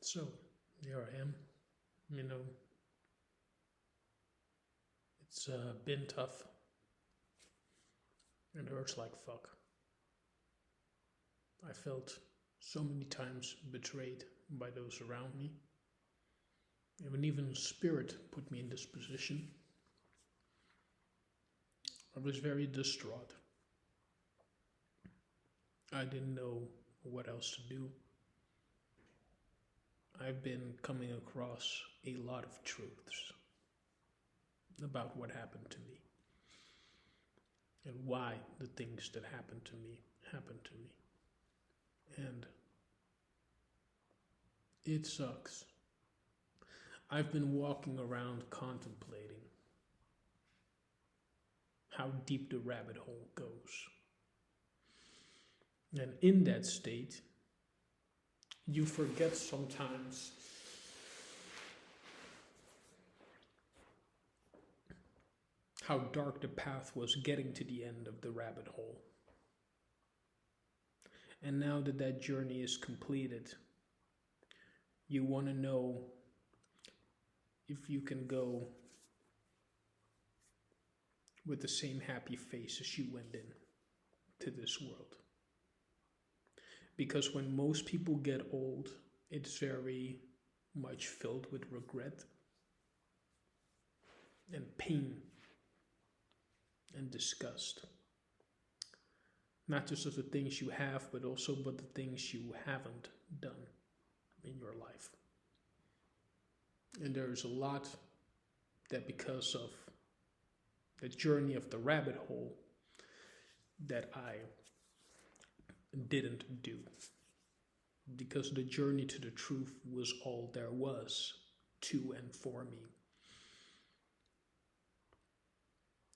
So, here I am. You know, it's been tough. It hurts like fuck. I felt so many times betrayed by those around me. Even spirit put me in this position. I was very distraught. I didn't know what else to do. I've been coming across a lot of truths about what happened to me and why the things that happened to me. And it sucks. I've been walking around contemplating how deep the rabbit hole goes. And in that state, you forget sometimes how dark the path was getting to the end of the rabbit hole. And now that that journey is completed, you want to know if you can go with the same happy face as you went in to this world. Because when most people get old, it's very much filled with regret and pain and disgust. Not just of the things you have, but also the things you haven't done in your life. And there's a lot that because of the journey of the rabbit hole that I didn't do. Because the journey to the truth was all there was to and for me.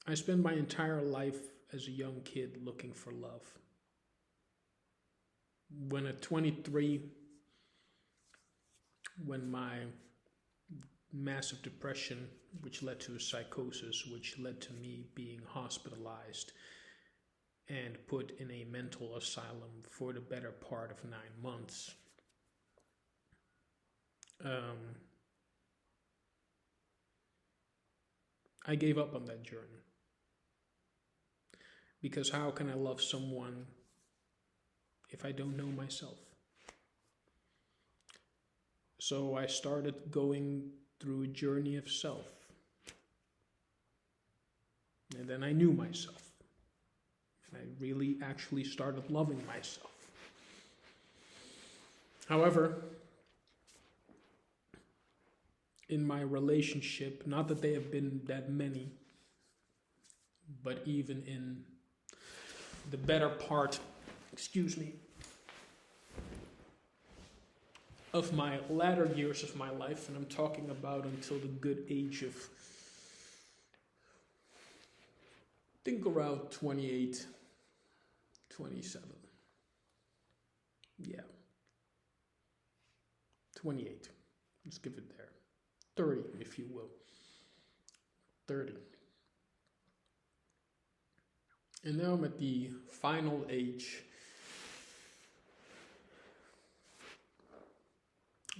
I spent my entire life as a young kid looking for love. When at 23, when my massive depression, which led to a psychosis, which led to me being hospitalized and put in a mental asylum for the better part of 9 months. I gave up on that journey. Because how can I love someone if I don't know myself? So I started going through a journey of self. And then I knew myself. And I really actually started loving myself. However, in my relationship, not that they have been that many, but even in the better part, of my latter years of my life, and I'm talking about until the good age of, I think around 28, 27. Yeah. 28. Let's give it there. 30, if you will. 30. And now I'm at the final age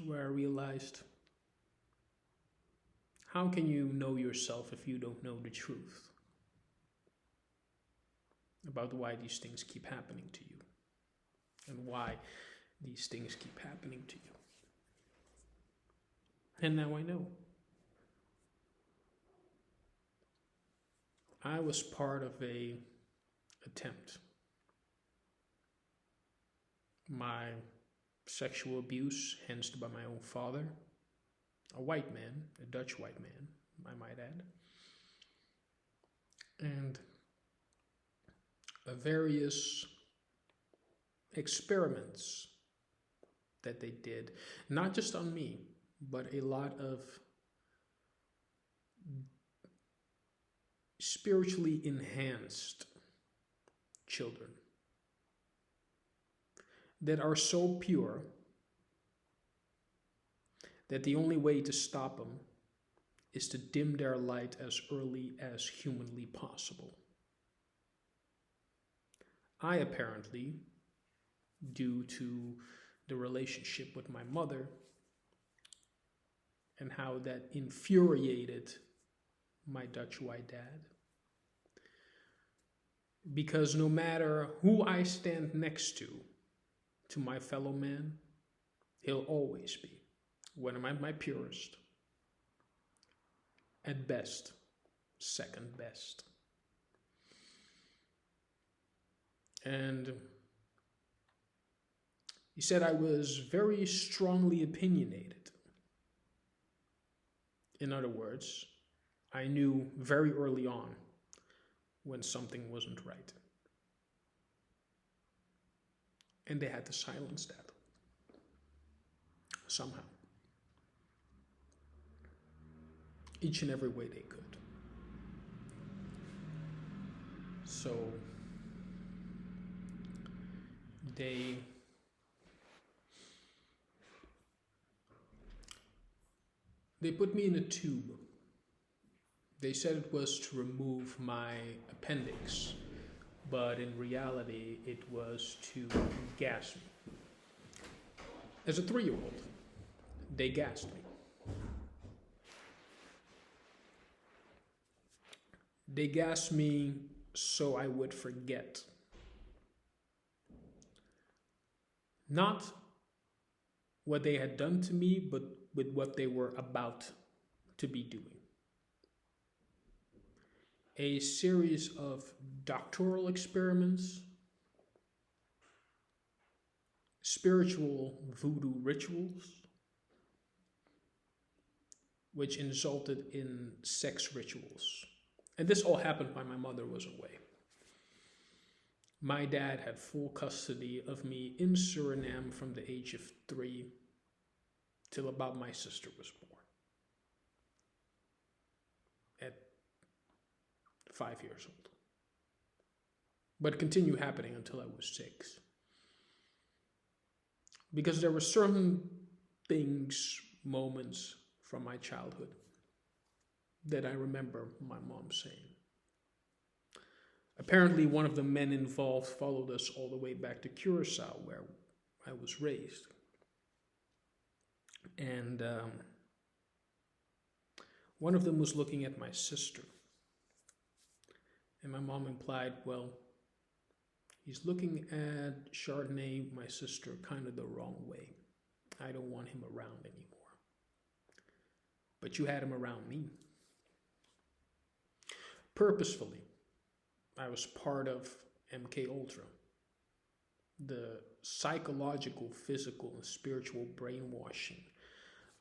where I realized, how can you know yourself if you don't know the truth about why these things keep happening to you and why these things keep happening to you? And now I know. I was part of a attempt. My sexual abuse, hence by my own father, a white man, a Dutch white man, I might add, and various experiments that they did, not just on me, but a lot of spiritually enhanced children that are so pure that the only way to stop them is to dim their light as early as humanly possible. I apparently, due to the relationship with my mother, and how that infuriated my Dutch white dad. Because no matter who I stand next to my fellow man, he'll always be, when I'm at my purest, at best, second best. And he said I was very strongly opinionated. In other words, I knew very early on when something wasn't right. And they had to silence that somehow. Each and every way they could. So they put me in a tube. They said it was to remove my appendix, but in reality it was to gas me. As a 3-year-old, they gassed me. They gassed me so I would forget. Not what they had done to me, but with what they were about to be doing. A series of doctoral experiments, spiritual voodoo rituals, which resulted in sex rituals. And this all happened while my mother was away. My dad had full custody of me in Suriname from the age of 3 till about my sister was born. At 5 years old. But it continued happening until I was 6. Because there were certain things, moments from my childhood that I remember my mom saying. Apparently, one of the men involved followed us all the way back to Curacao, where I was raised. And one of them was looking at my sister. And my mom implied, well, he's looking at Chardonnay, my sister, kind of the wrong way. I don't want him around anymore. But you had him around me. Purposefully, I was part of MK Ultra, the psychological, physical, and spiritual brainwashing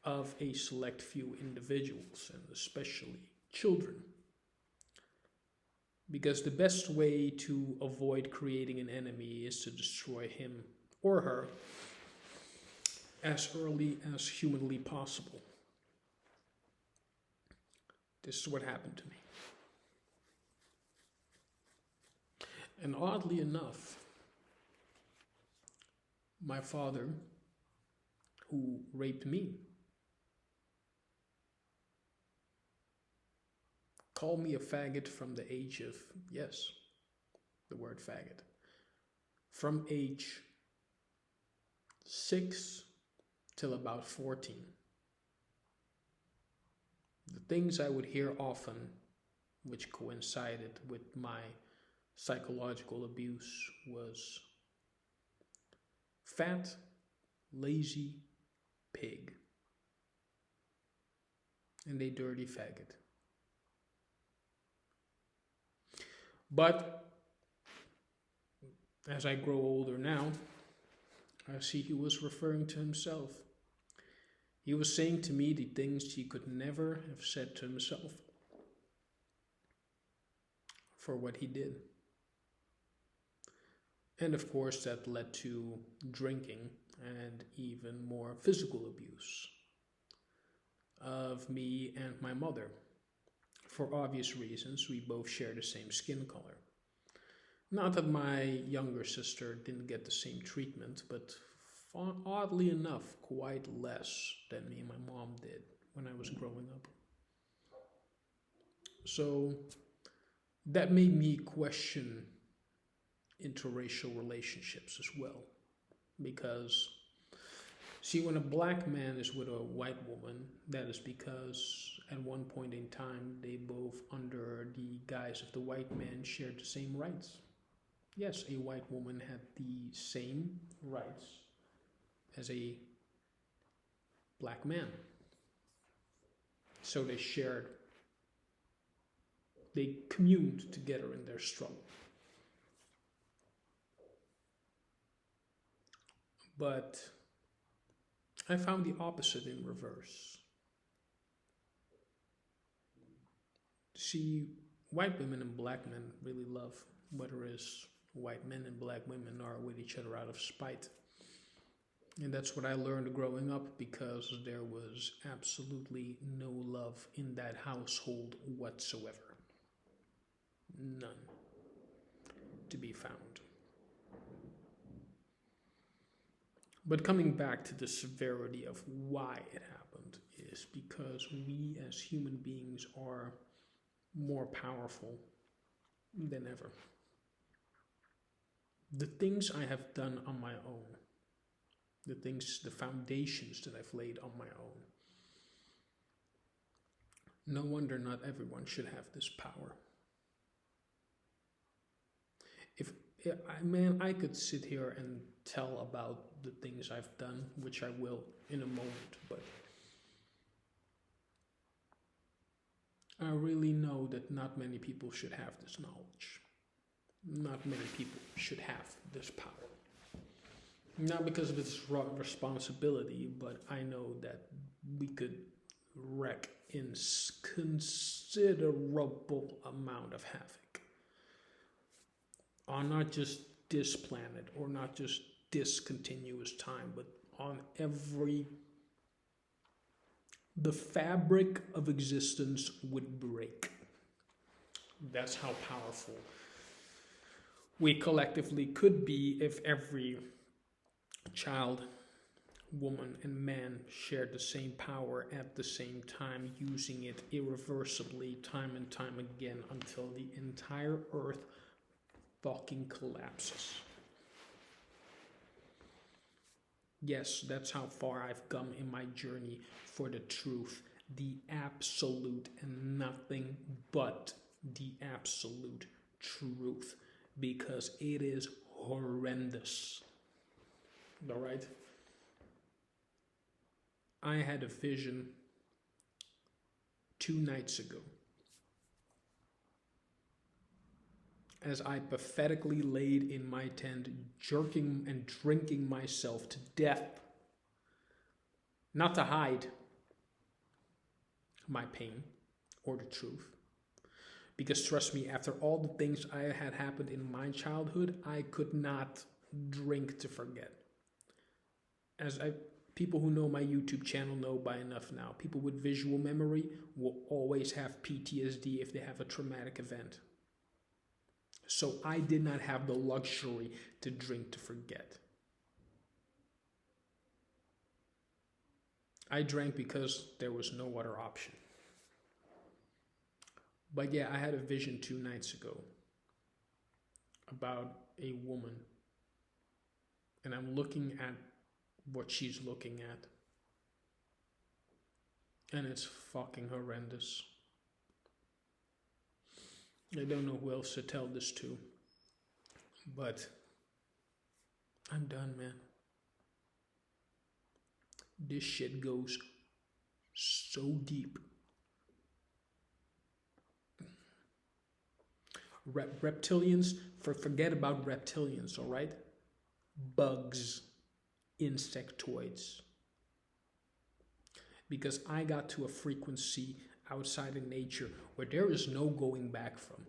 of a select few individuals, and especially children. Because the best way to avoid creating an enemy is to destroy him or her as early as humanly possible. This is what happened to me. And oddly enough, my father, who raped me, called me a faggot from the age of, yes, the word faggot, from age 6 till about 14. The things I would hear often, which coincided with my psychological abuse, was fat, lazy pig, and a dirty faggot. But as I grow older now, I see he was referring to himself. He was saying to me the things he could never have said to himself for what he did. And of course, that led to drinking and even more physical abuse of me and my mother. For obvious reasons, we both share the same skin color. Not that my younger sister didn't get the same treatment, but oddly enough, quite less than me and my mom did when I was growing up. So that made me question interracial relationships as well, because See, when a black man is with a white woman, that is because at one point in time they both, under the guise of the white man, shared the same rights. Yes, a white woman had the same rights as a black man. So they communed together in their struggle. But I found the opposite in reverse. See, white women and black men really love, whether it's white men and black women are with each other out of spite. And that's what I learned growing up, because there was absolutely no love in that household whatsoever. None to be found. But coming back to the severity of why it happened is because we as human beings are more powerful than ever. The things I have done on my own, the foundations that I've laid on my own, no wonder not everyone should have this power. I could sit here and tell about the things I've done, which I will in a moment, but I really know that not many people should have this knowledge. Not many people should have this power. Not because of its responsibility, but I know that we could wreak in considerable amount of havoc on not just this planet or not just this continuous time, but on the fabric of existence would break. That's how powerful we collectively could be if every child, woman, and man shared the same power at the same time, using it irreversibly time and time again until the entire earth fucking collapses. Yes, that's how far I've come in my journey for the truth, the absolute and nothing but the absolute truth, because it is horrendous. All right? I had a vision 2 nights ago as I pathetically laid in my tent, jerking and drinking myself to death, not to hide my pain or the truth. Because trust me, after all the things I had happened in my childhood, I could not drink to forget. People who know my YouTube channel know by enough now, people with visual memory will always have PTSD if they have a traumatic event. So I did not have the luxury to drink to forget. I drank because there was no other option. But yeah, I had a vision 2 nights ago about a woman. And I'm looking at what she's looking at. And it's fucking horrendous. I don't know who else to tell this to. But I'm done, man. This shit goes so deep. Reptilians, forget about reptilians, all right? Bugs, insectoids. Because I got to a frequency outside of nature where there is no going back from.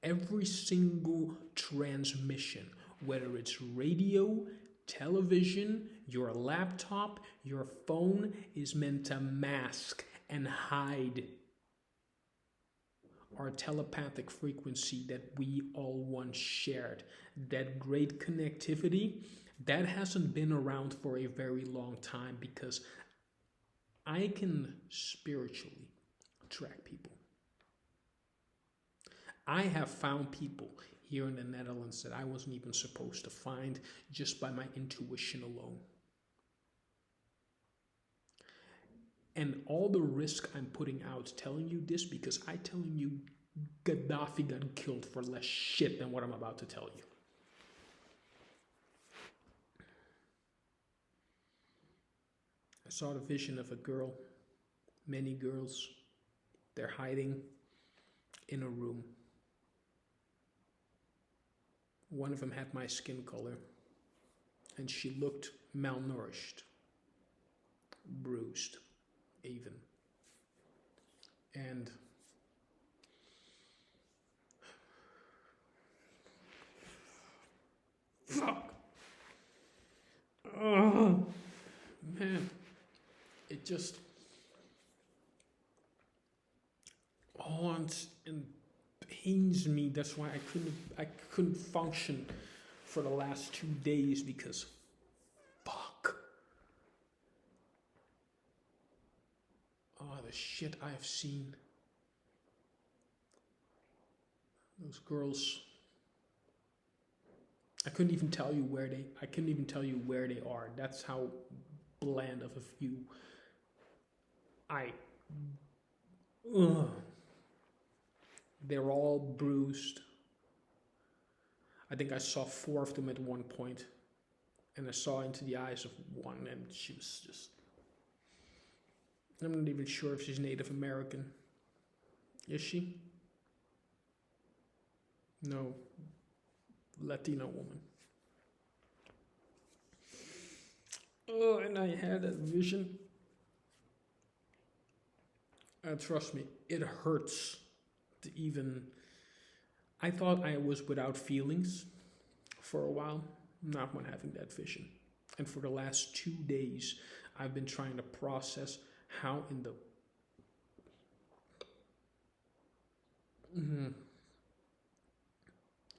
Every single transmission, whether it's radio, television, your laptop, your phone, is meant to mask and hide our telepathic frequency that we all once shared. That great connectivity, that hasn't been around for a very long time, because I can spiritually track people. I have found people here in the Netherlands that I wasn't even supposed to find just by my intuition alone. And all the risk I'm putting out telling you this because I'm telling you Gaddafi got killed for less shit than what I'm about to tell you. I saw the vision of a girl, many girls, they're hiding in a room. One of them had my skin color, and she looked malnourished, bruised, even. And fuck. Oh, man. It just haunts and pains me. That's why I couldn't function for the last 2 days because fuck. Oh, the shit I have seen. Those girls. I couldn't even tell you where they are. That's how bland of a view. They're all bruised. I think I saw 4 of them at one point, and I saw into the eyes of one, and she was just, I'm not even sure if she's Native American. Is she? No. Latino woman. Oh, and I had that vision. Trust me, it hurts to even... I thought I was without feelings for a while, not when having that vision. And for the last 2 days, I've been trying to process how in the...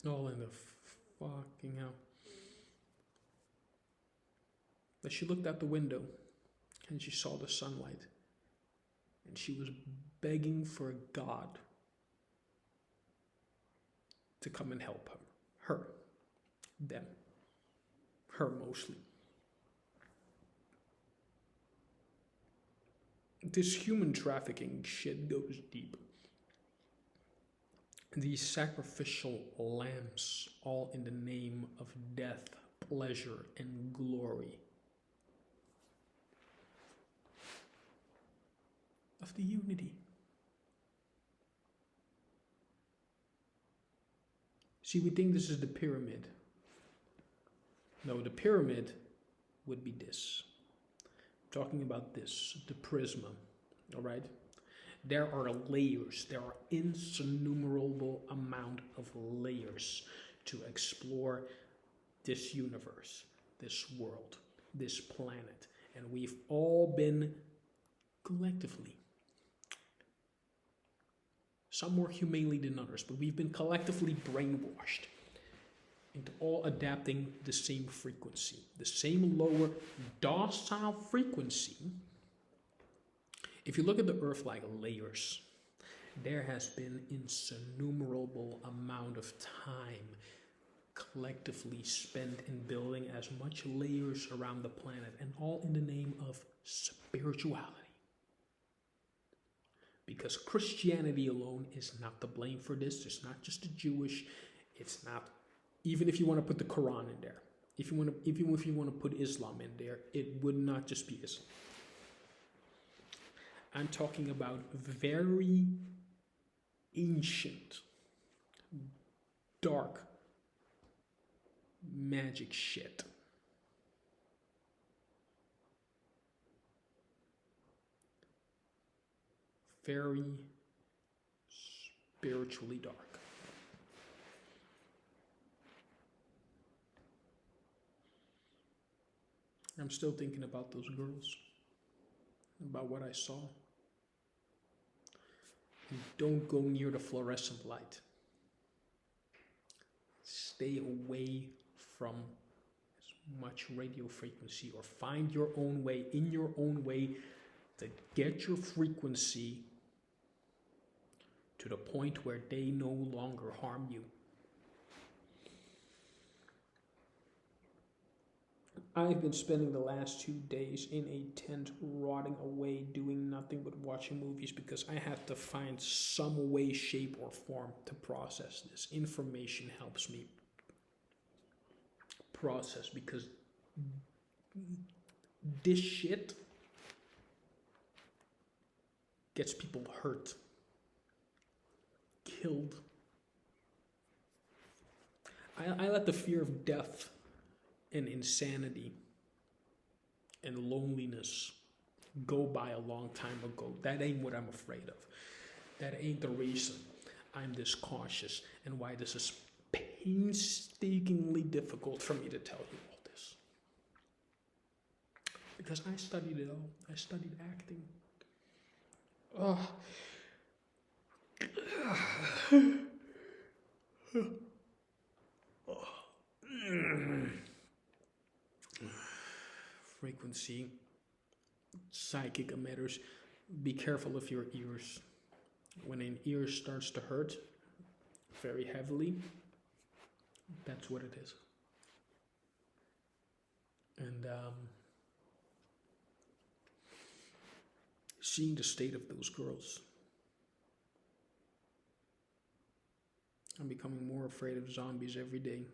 all in the fucking hell. But she looked out the window and she saw the sunlight. And she was begging for God to come and help her. Them. Her mostly. This human trafficking shit goes deep. These sacrificial lambs, all in the name of death, pleasure, and glory. Of the unity. See, we think this is the pyramid. No, the pyramid would be this. I'm talking about this, the prisma, all right? There are layers, there are innumerable amount of layers to explore this universe, this world, this planet. And we've all been collectively, some more humanely than others, but we've been collectively brainwashed into all adapting the same frequency, the same lower docile frequency. If you look at the earth like layers, there has been innumerable amount of time collectively spent in building as much layers around the planet, and all in the name of spirituality. Because Christianity alone is not to blame for this. It's not just the Jewish. It's not, even if you want to put the Quran in there, even if you want to put Islam in there, it would not just be Islam. I'm talking about very ancient, dark magic shit. Very spiritually dark. I'm still thinking about those girls, about what I saw. And don't go near the fluorescent light. Stay away from as much radio frequency, or find your own way, in your own way, to get your frequency to the point where they no longer harm you. I've been spending the last 2 days in a tent, rotting away, doing nothing but watching movies because I have to find some way, shape, or form to process this. Information helps me process because this shit gets people hurt, killed. I let the fear of death and insanity and loneliness go by a long time ago. That ain't what I'm afraid of. That ain't the reason I'm this cautious and why this is painstakingly difficult for me to tell you all this. Because I studied it all. I studied acting. Oh. Frequency, psychic emitters. Be careful of your ears. When an ear starts to hurt very heavily, that's what it is. And seeing the state of those girls, I'm becoming more afraid of zombies every day.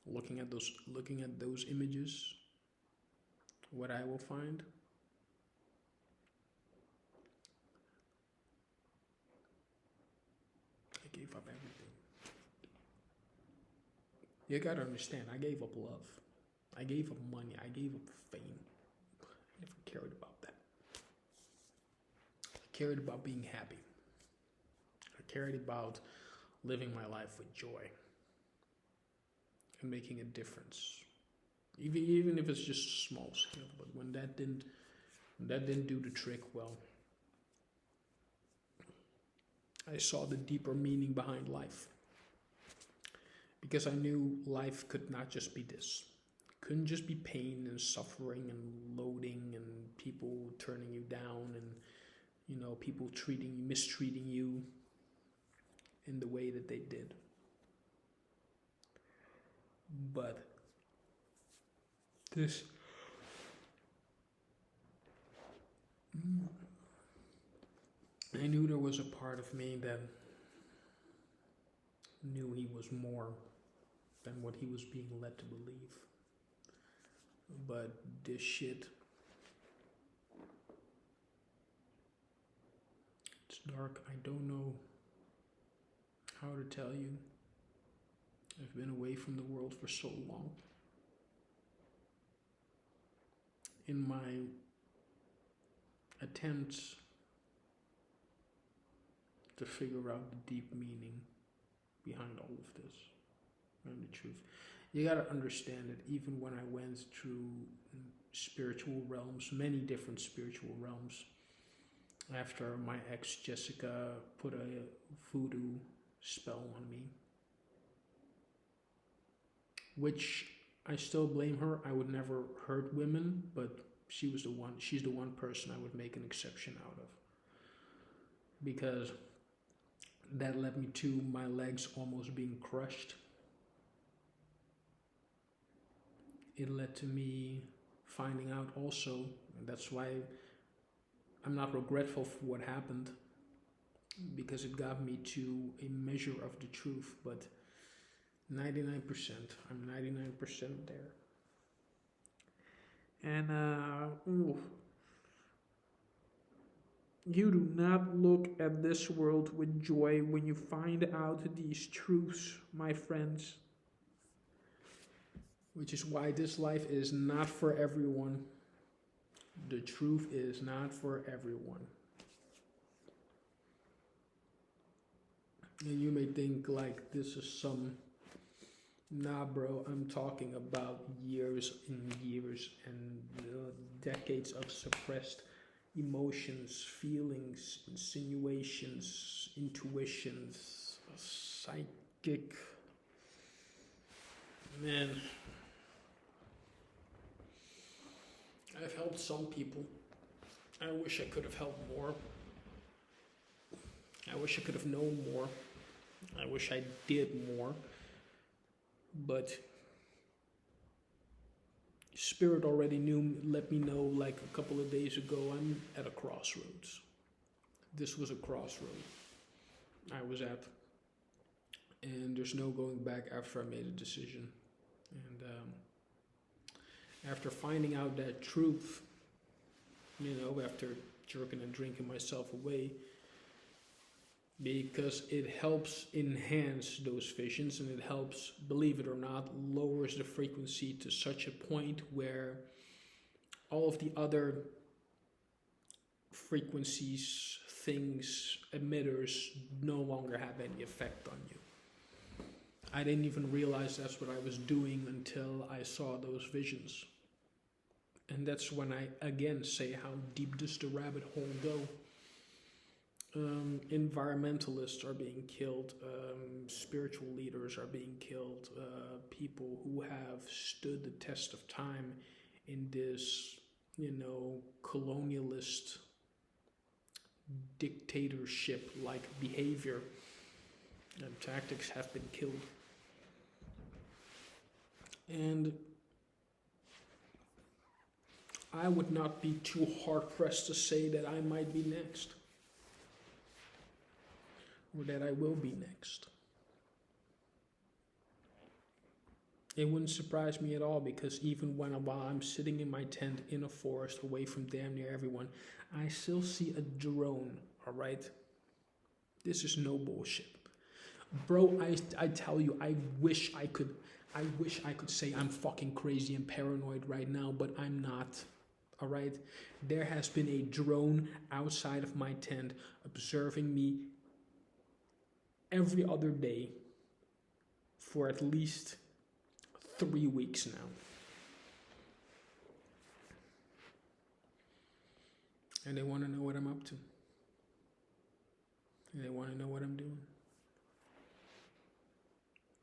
Looking at those images, what I will find. I gave up everything. You gotta understand, I gave up love. I gave up money. I gave up fame. I never cared about that. I cared about being happy. I cared about living my life with joy and making a difference, even if it's just small scale. But when that didn't do the trick, well, I saw the deeper meaning behind life, because I knew life could not just be this. It couldn't just be pain and suffering and loading and people turning you down and people mistreating you in the way that they did. But this I knew there was a part of me that knew he was more than what he was being led to believe. But this shit, it's dark. I don't know how to tell you. I've been away from the world for so long. In my attempts to figure out the deep meaning behind all of this and the truth. You gotta understand that even when I went through spiritual realms, many different spiritual realms, after my ex Jessica put a voodoo spell on me, which I still blame her. I would never hurt women, but she's the one person I would make an exception out of, because that led me to my legs almost being crushed. It led to me finding out also, and that's why I'm not regretful for what happened, because it got me to a measure of the truth, but 99%, I'm 99% there. And you do not look at this world with joy when you find out these truths, my friends. Which is why this life is not for everyone. The truth is not for everyone. And you may think like this is some... Nah, bro, I'm talking about years and years and decades of suppressed emotions, feelings, insinuations, intuitions, psychic. Man, I've helped some people. I wish I could have helped more. I wish I could have known more. I wish I did more. But Spirit already let me know like a couple of days ago, I'm at a crossroads. This was a crossroad I was at. And there's no going back after I made a decision. And after finding out that truth, after jerking and drinking myself away, because it helps enhance those visions, and it helps, believe it or not, lowers the frequency to such a point where all of the other frequencies, things, emitters no longer have any effect on you. I didn't even realize that's what I was doing until I saw those visions. And that's when I again say, how deep does the rabbit hole go? Environmentalists are being killed, spiritual leaders are being killed, people who have stood the test of time in this, colonialist dictatorship-like behavior and tactics have been killed. And I would not be too hard-pressed to say that I might be next. Or that I will be next. It wouldn't surprise me at all, because even while I'm sitting in my tent in a forest away from damn near everyone, I still see a drone, alright? This is no bullshit. Bro, I tell you, I wish I could say I'm fucking crazy and paranoid right now, but I'm not. Alright? There has been a drone outside of my tent observing me every other day for at least 3 weeks now. And they want to know what I'm up to. And they want to know what I'm doing.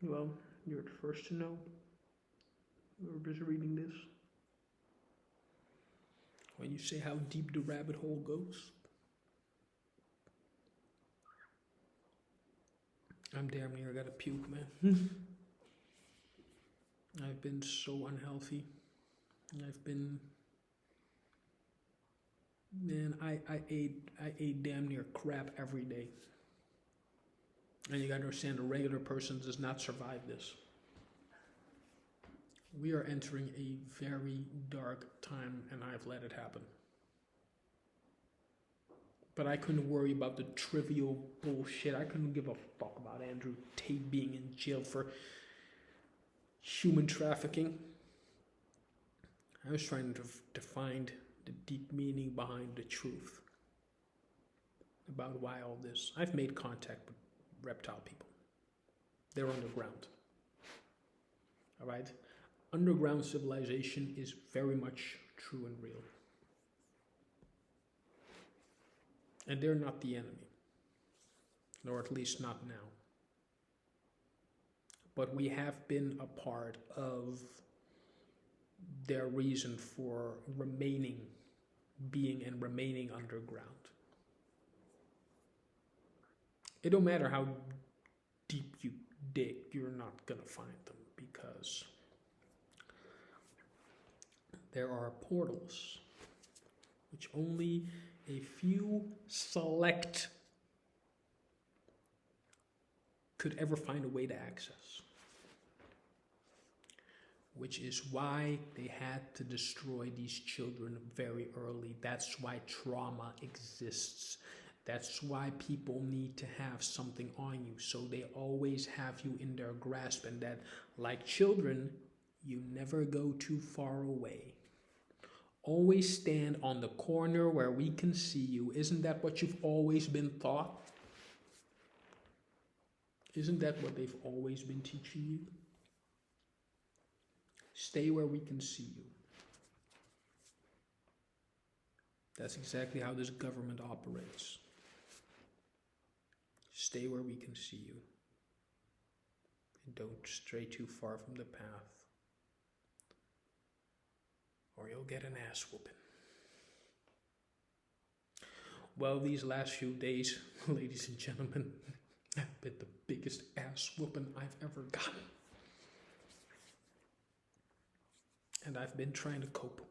Well, you're the first to know. Whoever's reading this. When you say how deep the rabbit hole goes, I'm damn near gotta puke, man. I've been so unhealthy. I ate damn near crap every day. And you gotta understand, a regular person does not survive this. We are entering a very dark time, and I've let it happen. But I couldn't worry about the trivial bullshit. I couldn't give a fuck about Andrew Tate being in jail for human trafficking. I was trying to find the deep meaning behind the truth about why all this. I've made contact with reptile people. They're underground. All right? Underground civilization is very much true and real. And they're not the enemy, or at least not now. But we have been a part of their reason for being underground. It don't matter how deep you dig, you're not gonna find them, because there are portals which only a few select could ever find a way to access. Which is why they had to destroy these children very early. That's why trauma exists. That's why people need to have something on you, so they always have you in their grasp, and that, like children, you never go too far away. Always stand on the corner where we can see you. Isn't that what you've always been taught? Isn't that what they've always been teaching you? Stay where we can see you. That's exactly how this government operates. Stay where we can see you. And don't stray too far from the path, or you'll get an ass whooping. Well, these last few days, ladies and gentlemen, have been the biggest ass whooping I've ever gotten. And I've been trying to cope.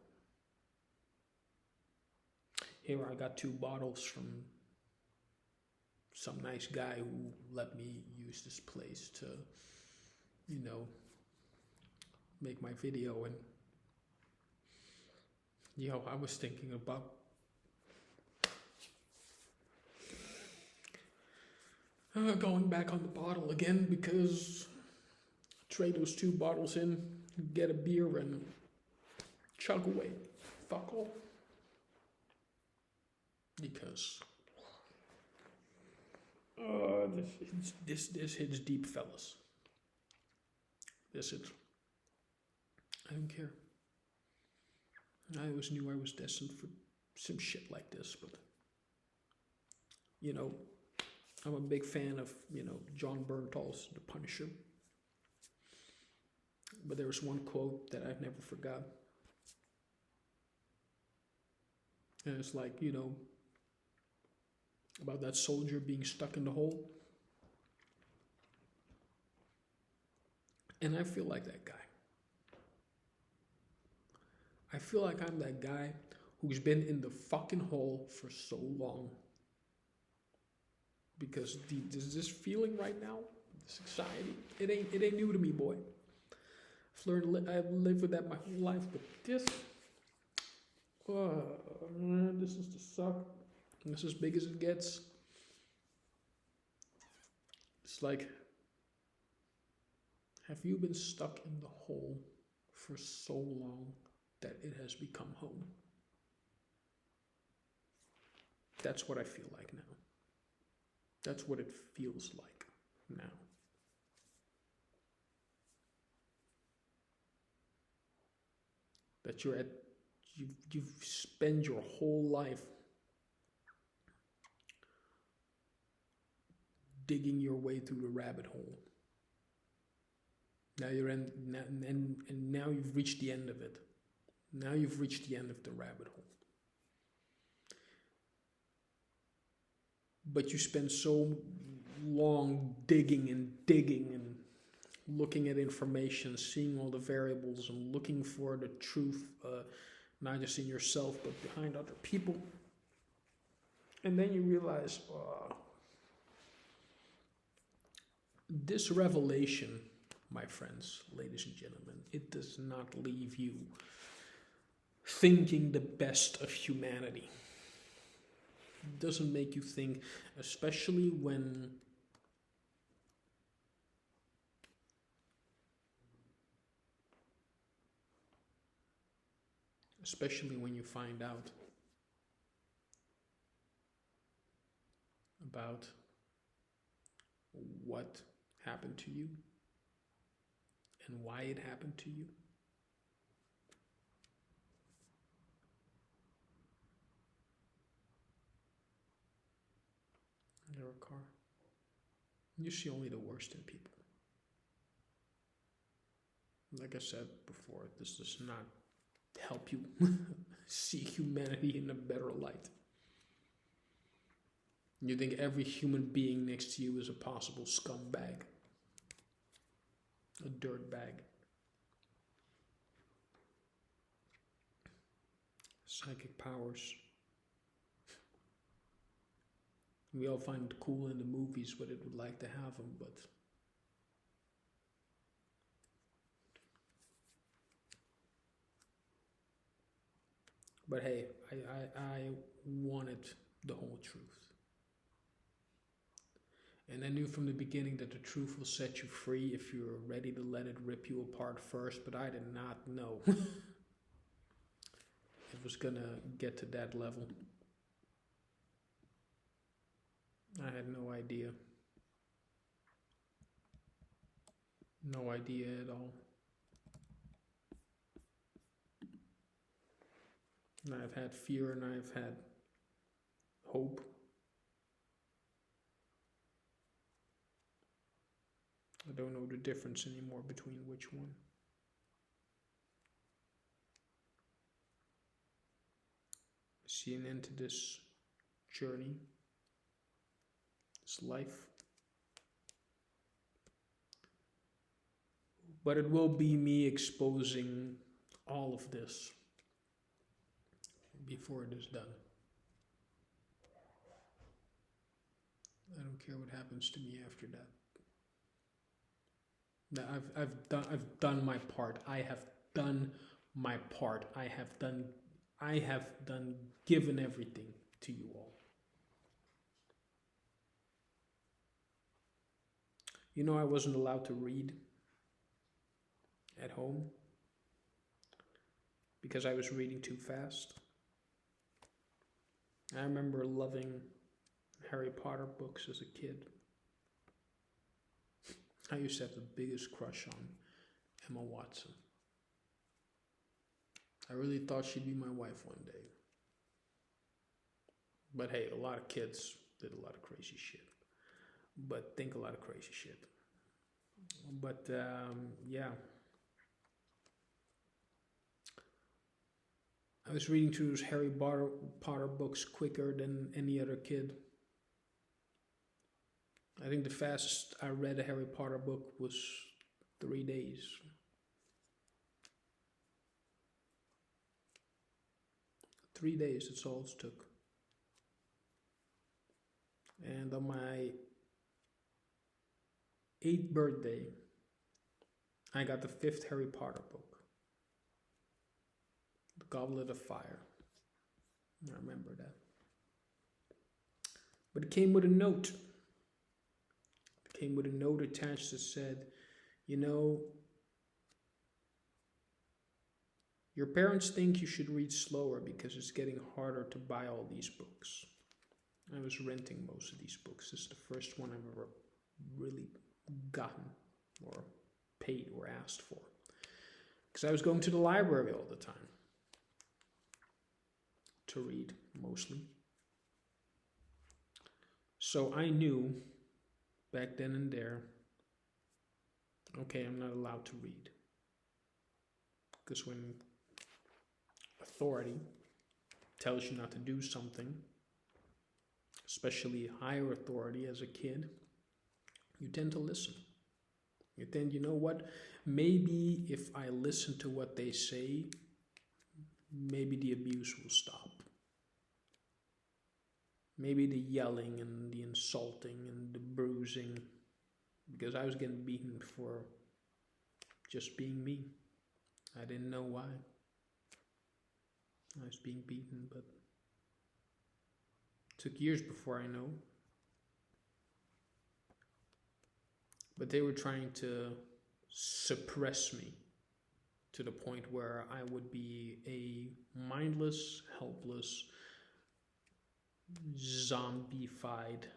Here I got 2 bottles from some nice guy who let me use this place to, make my video. And, I was thinking about going back on the bottle again, because trade those 2 bottles in, get a beer and chug away. Fuck all. Because this hits deep, fellas. This hits. I don't care. I always knew I was destined for some shit like this, but I'm a big fan of John Bernthal's The Punisher. But there was one quote that I've never forgot. And it's like, about that soldier being stuck in the hole. And I feel like that guy. I feel like I'm that guy who's been in the fucking hole for so long. Because this feeling right now, this anxiety, it ain't new to me, boy. I've lived with that my whole life, but this is the suck. This is as big as it gets. It's like, have you been stuck in the hole for so long that it has become home? That's what I feel like now. That's what it feels like now. That you've spent your whole life digging your way through the rabbit hole. Now you're in, and now you've reached the end of it. Now you've reached the end of the rabbit hole. But you spend so long digging and looking at information, seeing all the variables and looking for the truth, not just in yourself, but behind other people. And then you realize, this revelation, my friends, ladies and gentlemen, it does not leave you thinking the best of humanity. It doesn't make you think, especially when you find out about what happened to you and why it happened to you. Under a car. You see only the worst in people. Like I said before, this does not help you see humanity in a better light. You think every human being next to you is a possible scumbag, a dirtbag. Psychic powers. We all find it cool in the movies, but it would like to have them, but hey, I wanted the whole truth. And I knew from the beginning that the truth will set you free if you're ready to let it rip you apart first, but I did not know it was gonna get to that level. I had no idea. No idea at all. And I've had fear and I've had hope. I don't know the difference anymore between which one. I see an end to this journey, this life. But it will be me exposing all of this before it is done. I don't care what happens to me after that. Now, I've done my part. I have done my part. I have given everything to you all. You know, I wasn't allowed to read at home because I was reading too fast. I remember loving Harry Potter books as a kid. I used to have the biggest crush on Emma Watson. I really thought she'd be my wife one day. But hey, a lot of kids did a lot of crazy shit. But think a lot of crazy shit. But yeah. I was reading through those Harry Potter books quicker than any other kid. I think the fastest I read a Harry Potter book was 3 days. Three days, that's all it took. And on my 8th birthday, I got the 5th Harry Potter book, The Goblet of Fire. I remember that. But it came with a note. It came with a note attached that said, you know, your parents think you should read slower because it's getting harder to buy all these books. I was renting most of these books. This is the first one I've ever really gotten or paid or asked for. Because I was going to the library all the time to read, mostly. So I knew back then and there, okay, I'm not allowed to read. Because when authority tells you not to do something, especially higher authority as a kid, you tend to listen. You know what? Maybe if I listen to what they say, maybe the abuse will stop. Maybe the yelling and the insulting and the bruising, because I was getting beaten for just being me. I didn't know why. I was being beaten, but it took years before I know. But they were trying to suppress me to the point where I would be a mindless, helpless, zombified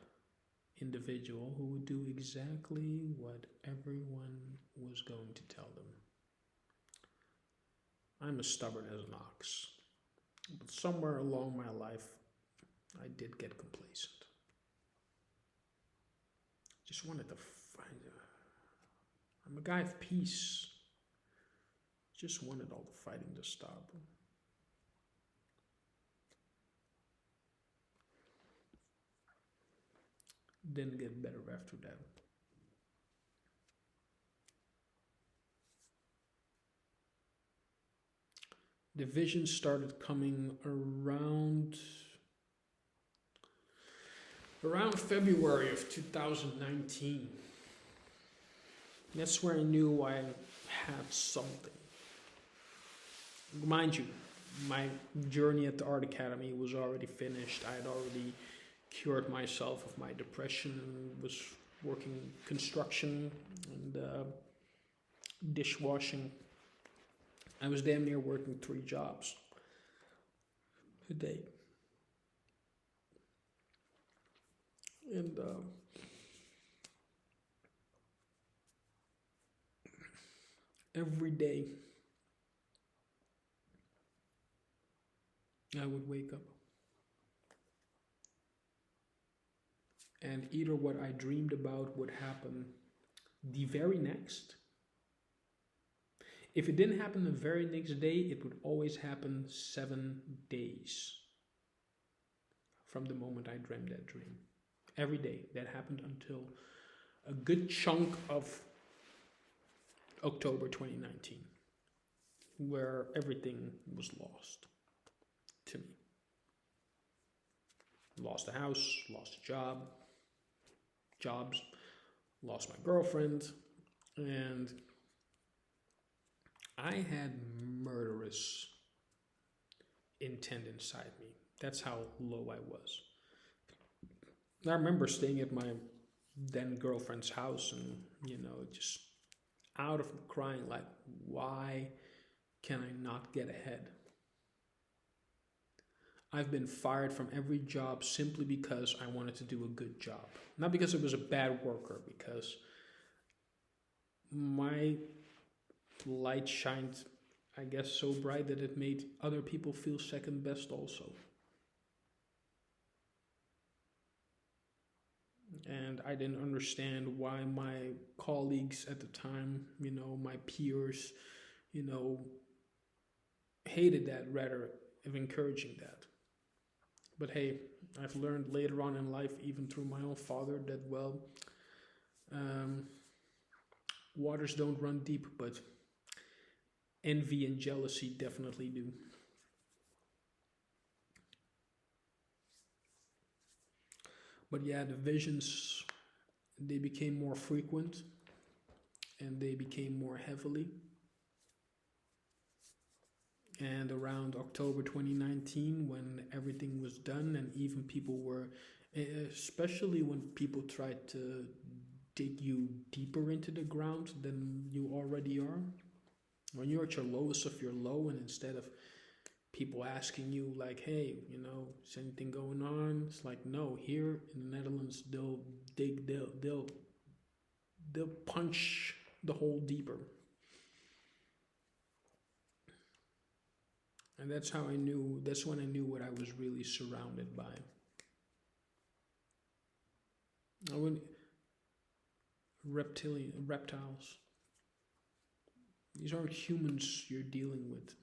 individual who would do exactly what everyone was going to tell them. I'm as stubborn as an ox. But somewhere along my life, I did get complacent. Just wanted to find I'm a guy of peace. Just wanted all the fighting to stop. Didn't get better after that. The vision started coming around February of 2019. That's where I knew I had something. Mind you, my journey at the Art Academy was already finished. I had already cured myself of my depression and was working construction and dishwashing. I was damn near working 3 jobs a day. And every day I would wake up and either what I dreamed about would happen the very next. If it didn't happen the very next day, it would always happen 7 days from the moment I dreamed that dream. Every day. That happened until a good chunk of October 2019. where everything was lost to me. Lost a house, lost a jobs, lost my girlfriend, and I had murderous intent inside me. That's how low I was. I remember staying at my then girlfriend's house and, just out of crying, like, why can I not get ahead? I've been fired from every job simply because I wanted to do a good job. Not because I was a bad worker, because my light shined, I guess, so bright that it made other people feel second best also. And I didn't understand why my colleagues at the time, my peers, hated that rather of encouraging that. But hey, I've learned later on in life, even through my own father, that, waters don't run deep, but envy and jealousy definitely do. But yeah, the visions, they became more frequent and they became more heavily. And around October 2019, when everything was done and even people were, especially when people tried to dig you deeper into the ground than you already are, when you're at your lowest of your low, and instead of people asking you like, hey, is anything going on? It's like, no, here in the Netherlands, they'll punch the hole deeper. And that's when I knew what I was really surrounded by. Reptiles. These aren't humans you're dealing with.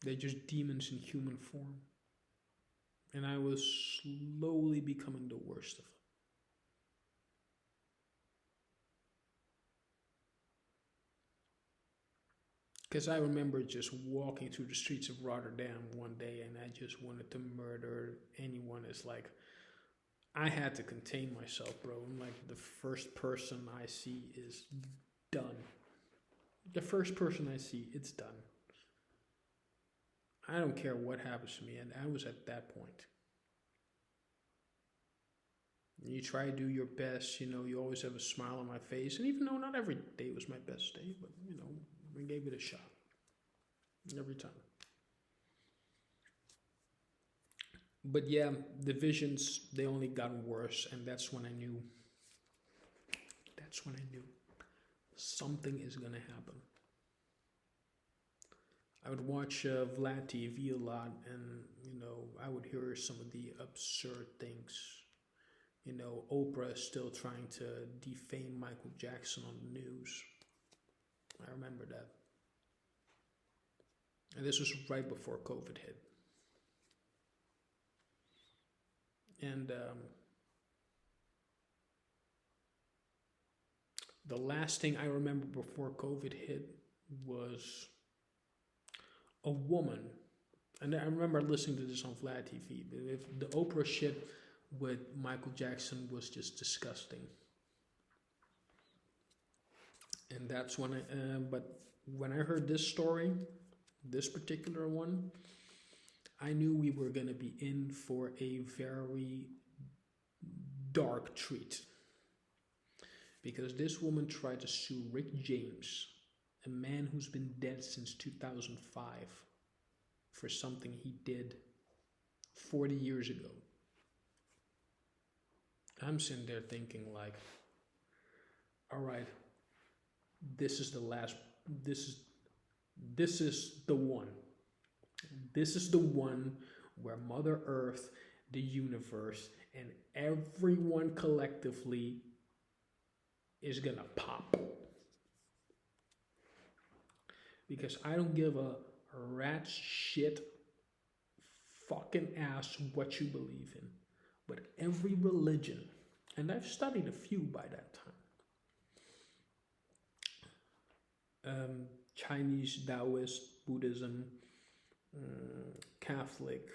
They're just demons in human form. And I was slowly becoming the worst of them. Because I remember just walking through the streets of Rotterdam one day and I just wanted to murder anyone. It's like, I had to contain myself, bro. I'm like, the first person I see is done. The first person I see, it's done. I don't care what happens to me, and I was at that point. You try to do your best, you always have a smile on my face, and even though not every day was my best day, but, I gave it a shot. Every time. But yeah, the visions, they only got worse, and that's when I knew something is going to happen. I would watch Vlad TV a lot, and, I would hear some of the absurd things. Oprah is still trying to defame Michael Jackson on the news. I remember that. And this was right before COVID hit. And the last thing I remember before COVID hit was a woman. And I remember listening to this on Vlad TV. The Oprah shit with Michael Jackson was just disgusting. And that's when but when I heard this story, this particular one, I knew we were going to be in for a very dark treat. Because this woman tried to sue Rick James, a man who's been dead since 2005, for something he did 40 years ago. I'm sitting there thinking like, all right, this is the last, this is the one. This is the one where Mother Earth, the universe, and everyone collectively is gonna pop. Because I don't give a rat's shit fucking ass what you believe in. But every religion, and I've studied a few by that time, Chinese, Taoist, Buddhism, Catholic.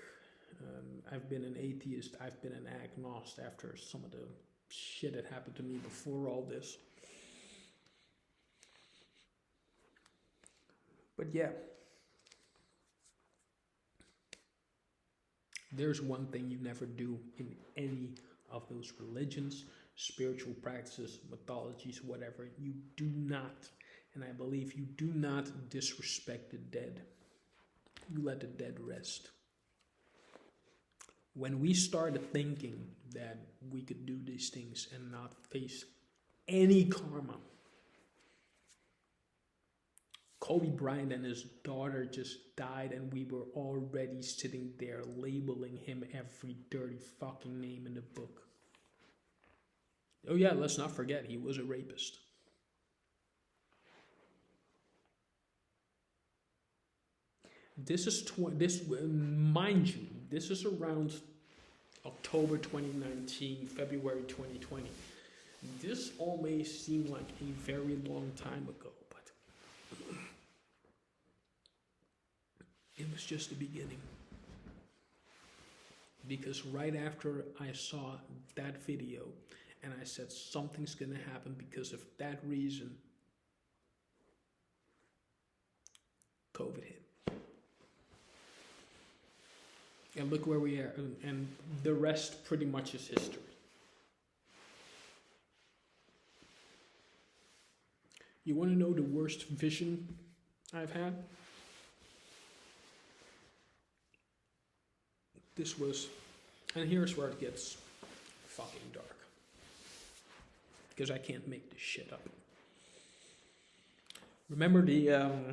I've been an atheist. I've been an agnostic after some of the shit that happened to me before all this. But yeah, there's one thing you never do in any of those religions, spiritual practices, mythologies, whatever. You do not, and I believe you do not disrespect the dead. You let the dead rest. When we started thinking that we could do these things and not face any karma, Kobe Bryant and his daughter just died, and we were already sitting there labeling him every dirty fucking name in the book. Oh yeah, let's not forget, he was a rapist. Mind you, this is around October 2019, February 2020. This all may seem like a very long time ago, but it was just the beginning. Because right after I saw that video, and I said something's gonna happen because of that reason, COVID hit. And look where we are, and the rest pretty much is history. You want to know the worst vision I've had? This was, and here's where it gets fucking dark, because I can't make this shit up. Remember the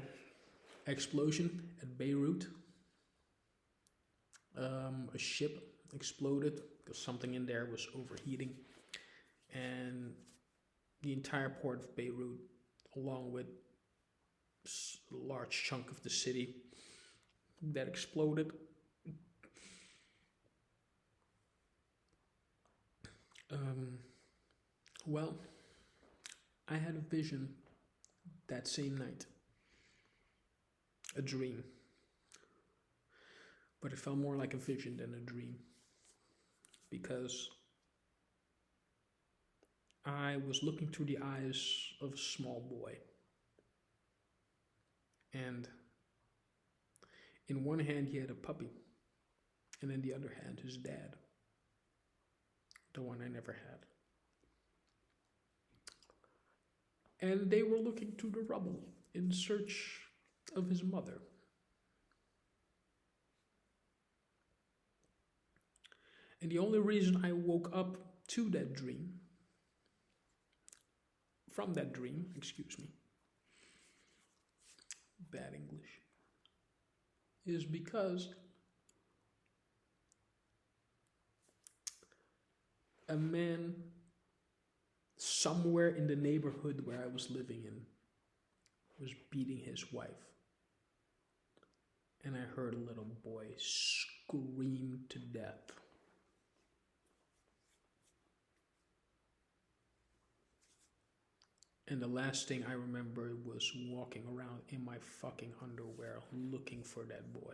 explosion at Beirut? A ship exploded because something in there was overheating, and the entire port of Beirut, along with a large chunk of the city, that exploded. Well, I had a vision that same night, a dream. But it felt more like a vision than a dream, because I was looking through the eyes of a small boy. And in one hand he had a puppy, and in the other hand his dad, the one I never had. And they were looking through the rubble in search of his mother. And the only reason I woke up to that dream, from that dream, bad English, is because a man somewhere in the neighborhood where I was living in was beating his wife. And I heard a little boy scream to death. And the last thing I remember was walking around in my fucking underwear looking for that boy.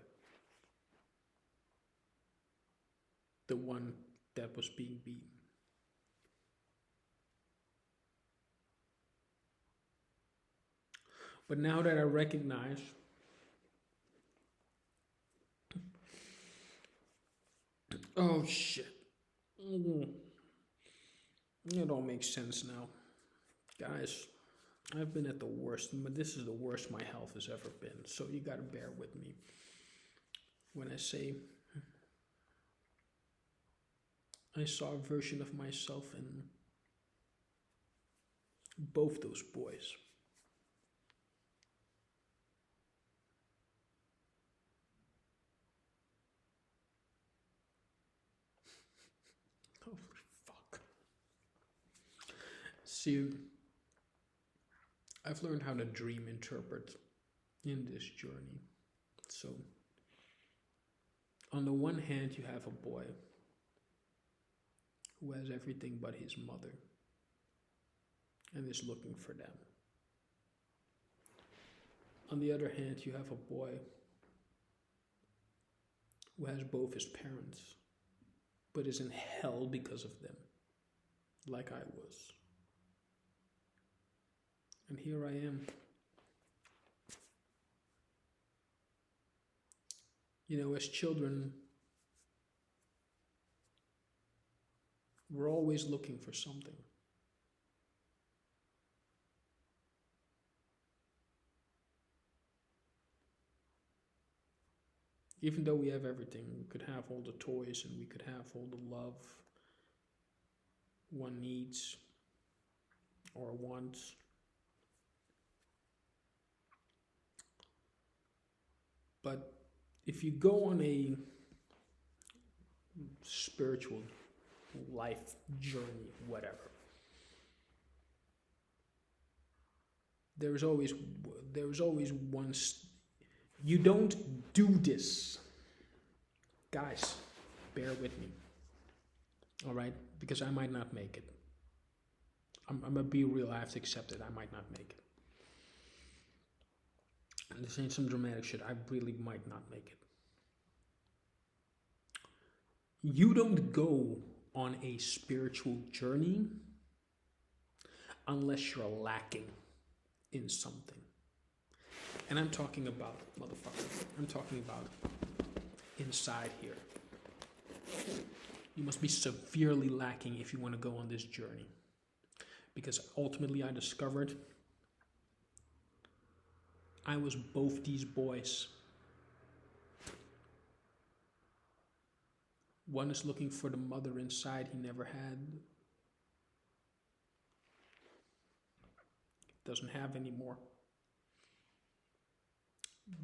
The one that was being beaten. But now that I recognize oh shit. It all makes sense now. Guys, I've been at the worst, but this is the worst my health has ever been. So you gotta bear with me when I say I saw a version of myself in both those boys. Holy fuck. See, I've learned how to dream interpret in this journey. So, on the one hand, you have a boy who has everything but his mother and is looking for them. On the other hand, you have a boy who has both his parents, but is in hell because of them, like I was. And here I am. You know, as children, we're always looking for something. Even though we have everything, we could have all the toys and we could have all the love one needs or wants. But if you go on a spiritual life journey, whatever, there's always one. You don't do this, guys. Bear with me, all right? Because I might not make it. I'm gonna be real. I have to accept it. I might not make it. And this ain't some dramatic shit. I really might not make it. You don't go on a spiritual journey unless you're lacking in something. And I'm talking about, motherfucker, I'm talking about inside here. You must be severely lacking if you want to go on this journey. Because ultimately I discovered I was both these boys. One is looking for the mother inside he never had. Doesn't have anymore.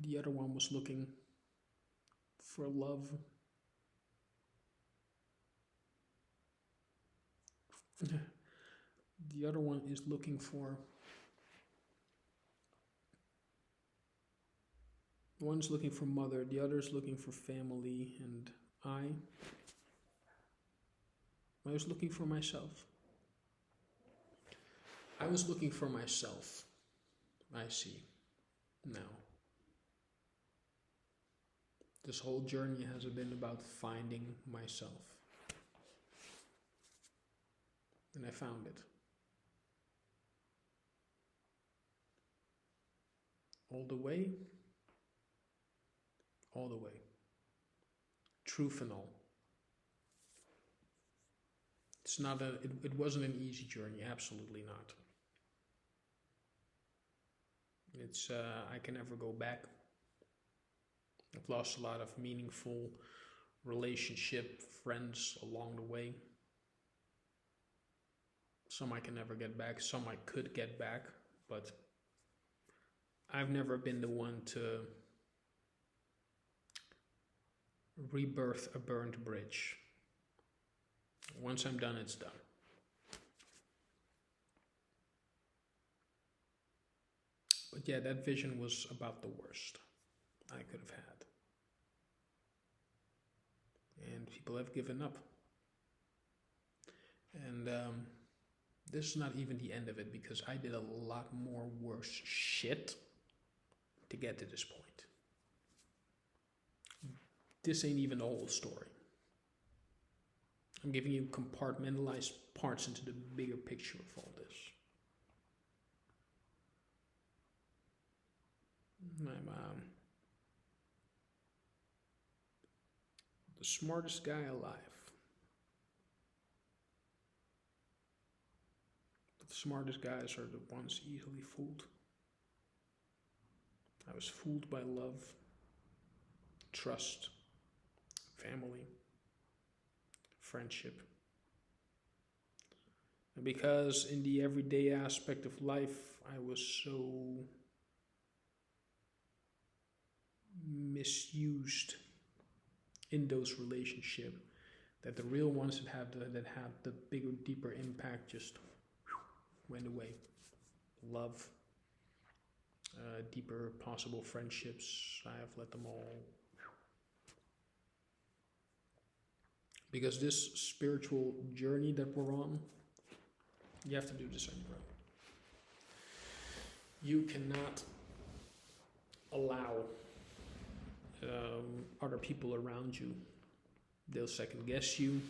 The other one was looking for love. The other one is looking for... One's looking for mother, the other is looking for family, and I was looking for myself. I was looking for myself. I see now. This whole journey has been about finding myself. And I found it. All the way. All the way. Truth and all. It's not it wasn't an easy journey, absolutely not. It's I can never go back. I've lost a lot of meaningful relationship, friends along the way. Some I can never get back, some I could get back, but I've never been the one to rebirth a burned bridge. Once I'm done, it's done. But yeah, that vision was about the worst I could have had. And people have given up. And this is not even the end of it, because I did a lot more worse shit to get to this point. This ain't even the whole story. I'm giving you compartmentalized parts into the bigger picture of all this. I'm the smartest guy alive. But the smartest guys are the ones easily fooled. I was fooled by love, trust, family, friendship. And because in the everyday aspect of life, I was so misused in those relationships that the real ones that had the bigger, deeper impact just went away. Love, deeper possible friendships, I have let them all. Because this spiritual journey that we're on, you have to do this on your own. You cannot allow other people around you. They'll second guess you.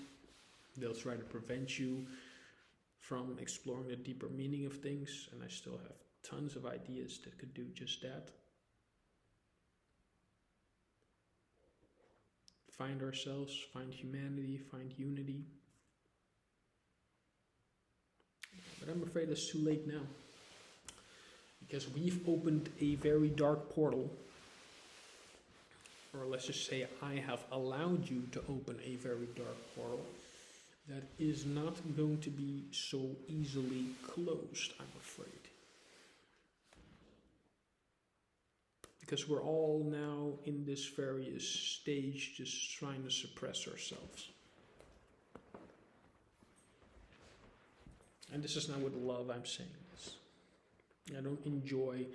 They'll try to prevent you from exploring the deeper meaning of things. And I still have tons of ideas that could do just that. Find ourselves, find humanity, find unity. But I'm afraid it's too late now. Because we've opened a very dark portal. Or let's just say I have allowed you to open a very dark portal that is not going to be so easily closed, I'm afraid. Because we're all now in this various stage just trying to suppress ourselves. And this is not with love I'm saying this. I don't enjoy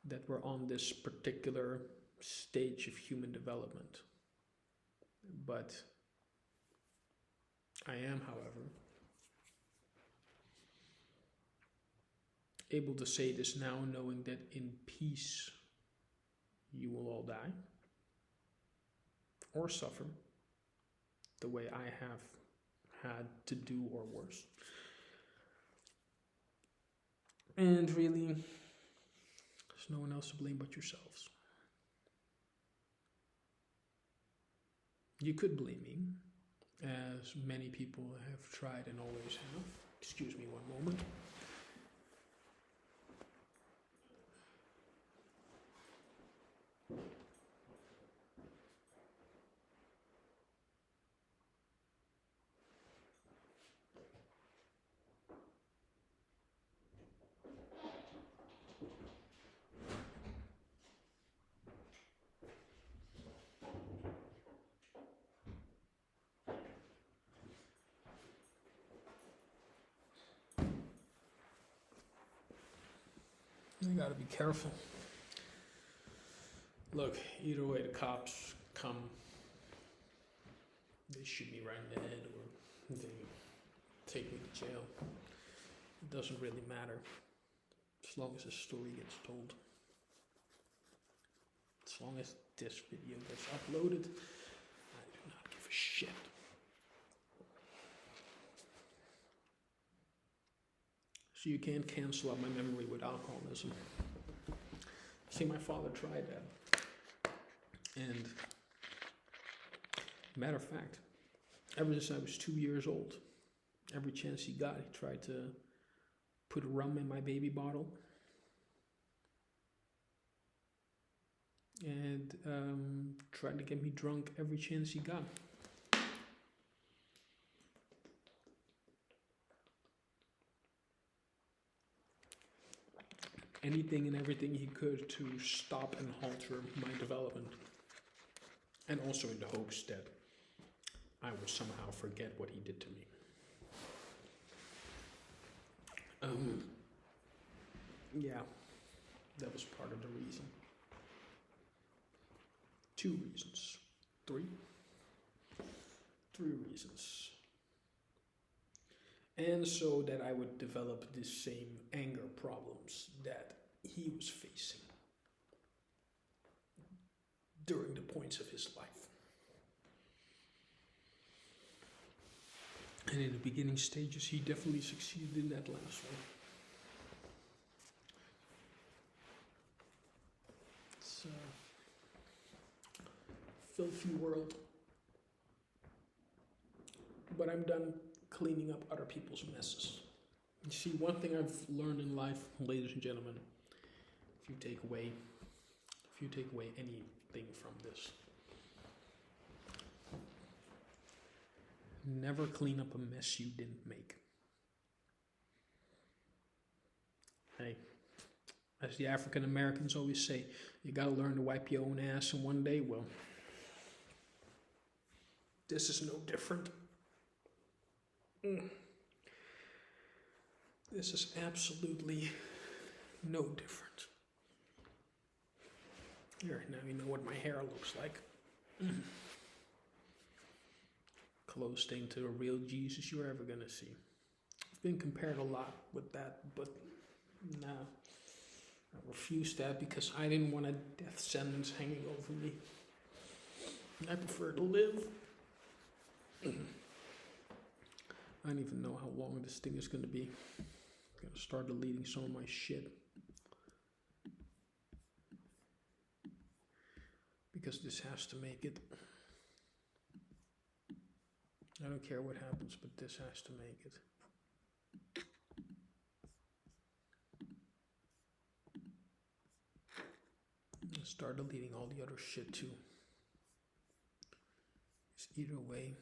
that we're on this particular stage of human development. But I am, however, able to say this now, knowing that in peace you will all die or suffer the way I have had to do or worse. And really, there's no one else to blame but yourselves. You could blame me, as many people have tried and always have. Excuse me one moment. You gotta be careful. Look, either way the cops come, they shoot me right in the head or they take me to jail. It doesn't really matter as long as the story gets told. As long as this video gets uploaded, I do not give a shit. So you can't cancel out my memory with alcoholism. See, my father tried that. And matter of fact, ever since I was 2 years old, every chance he got, he tried to put rum in my baby bottle. And tried to get me drunk every chance he got. Anything and everything he could to stop and alter my development. And also in the hopes that I would somehow forget what he did to me. Yeah, that was part of the reason. 2 reasons. 3 reasons. And so that I would develop the same anger problems that he was facing during the points of his life. And in the beginning stages, he definitely succeeded in that last one. It's a filthy world. But I'm done cleaning up other people's messes. You see, one thing I've learned in life, ladies and gentlemen, if you take away anything from this, never clean up a mess you didn't make. Hey, as the African Americans always say, you gotta learn to wipe your own ass in one day. Well, this is no different. This is absolutely no different. Here, now you know what my hair looks like. Closest thing to the real Jesus you're ever gonna see. I've been compared a lot with that, but nah, I refused that because I didn't want a death sentence hanging over me. I prefer to live. I don't even know how long this thing is going to be. I'm going to start deleting some of my shit. Because this has to make it. I don't care what happens, but this has to make it. I'll start deleting all the other shit too. It's either way.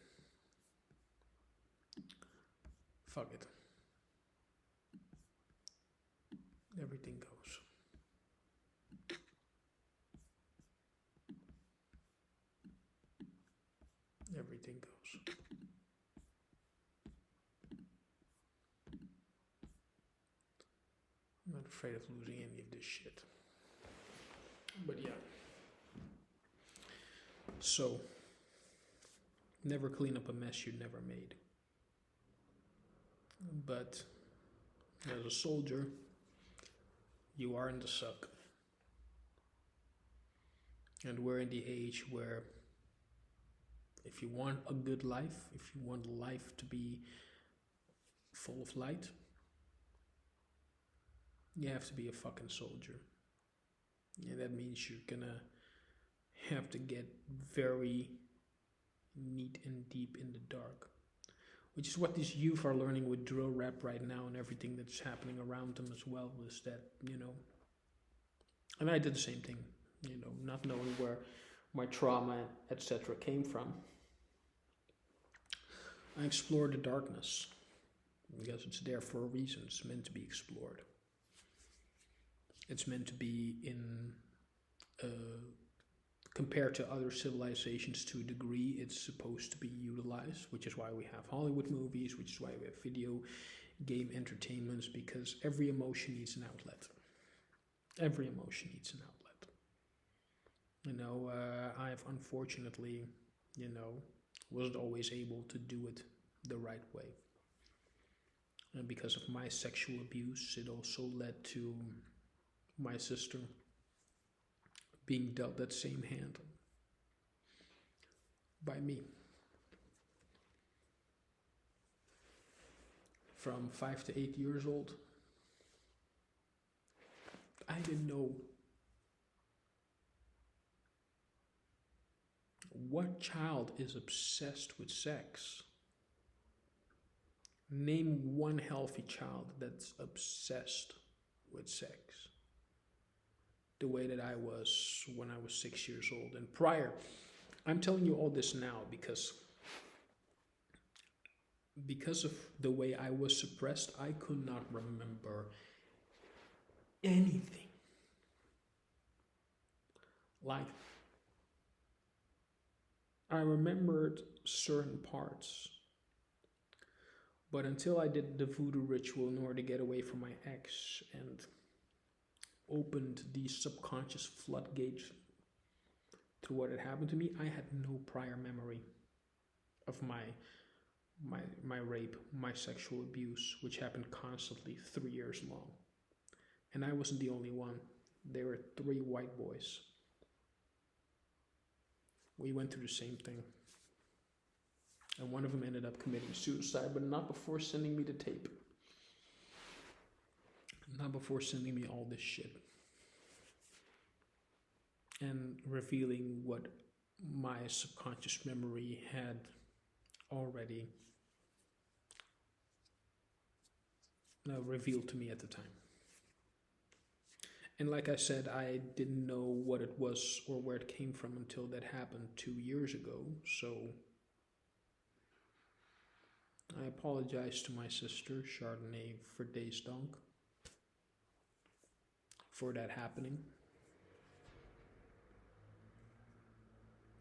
Fuck it. Everything goes. Everything goes. I'm not afraid of losing any of this shit. But yeah. So, never clean up a mess you never made. But as a soldier, you are in the suck. And we're in the age where if you want a good life, if you want life to be full of light, you have to be a fucking soldier. And that means you're gonna have to get very neat and deep in the dark. Which is what these youth are learning with drill rap right now and everything that's happening around them as well, is that, and I did the same thing, not knowing where my trauma, etc. came from. I explored the darkness because it's there for a reason. It's meant to be explored. It's meant to be compared to other civilizations to a degree, it's supposed to be utilized, which is why we have Hollywood movies, which is why we have video game entertainments, because every emotion needs an outlet. Every emotion needs an outlet. I've unfortunately, wasn't always able to do it the right way. And because of my sexual abuse, it also led to my sister being dealt that same hand by me. From 5 to 8 years old, I didn't know what child is obsessed with sex. Name one healthy child that's obsessed with sex. The way that I was when I was 6 years old and prior. I'm telling you all this now because of the way I was suppressed, I could not remember anything. Like, I remembered certain parts, but until I did the voodoo ritual in order to get away from my ex and opened these subconscious floodgates to what had happened to me, I had no prior memory of my rape, my sexual abuse, which happened constantly 3 years long. And I wasn't the only one. There were 3 white boys. We went through the same thing. And one of them ended up committing suicide, but not before sending me the tape. Not before sending me all this shit. And revealing what my subconscious memory had already revealed to me at the time. And like I said, I didn't know what it was or where it came from until that happened 2 years ago. So I apologize to my sister, Chardonnay for Days Donk, for that happening.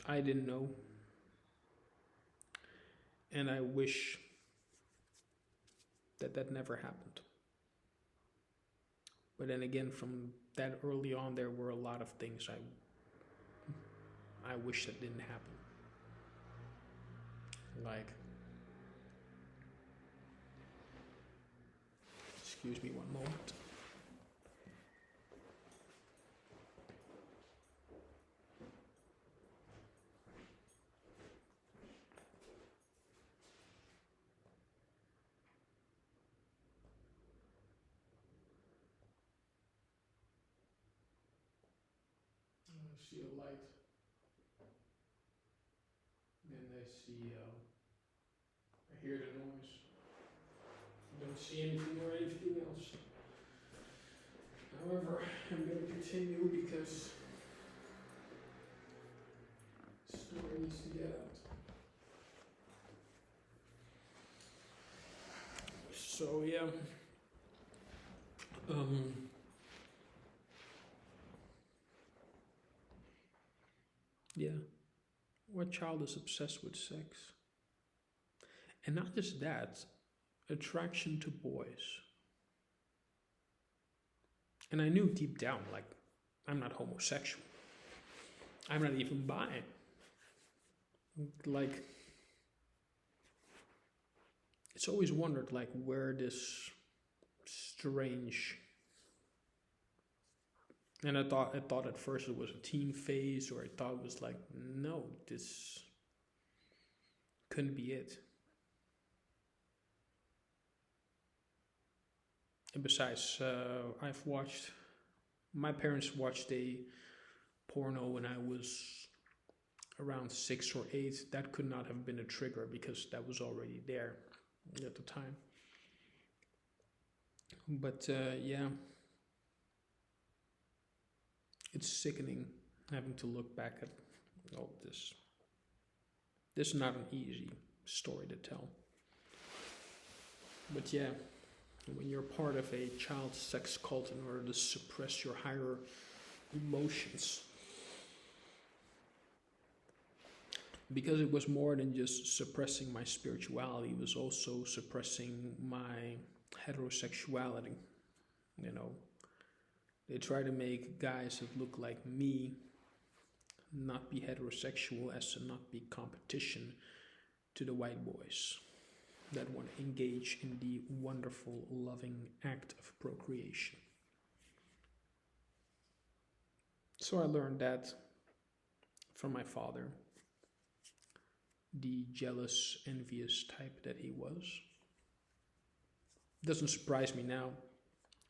I didn't know. And I wish that never happened. But then again, from that early on, there were a lot of things I wish that didn't happen. Like, excuse me one moment. see a light. Then I see, I hear the noise. Don't see anything or anything else. However, I'm going to continue because the story needs to get out. So yeah, yeah, what child is obsessed with sex? And not just that, attraction to boys. And I knew deep down, like, I'm not homosexual. I'm not even bi. Like, it's always wondered, like, where this strange. And I thought at first it was a teen phase, or I thought it was like, no, this couldn't be it. And besides, my parents watched a porno when I was around 6 or 8. That could not have been a trigger because that was already there at the time. But yeah, it's sickening having to look back at all this. This is not an easy story to tell. But yeah, when you're part of a child sex cult in order to suppress your higher emotions, because it was more than just suppressing my spirituality, it was also suppressing my heterosexuality. You know, they try to make guys that look like me not be heterosexual as to not be competition to the white boys that want to engage in the wonderful, loving act of procreation. So I learned that from my father, the jealous, envious type that he was. Doesn't surprise me now.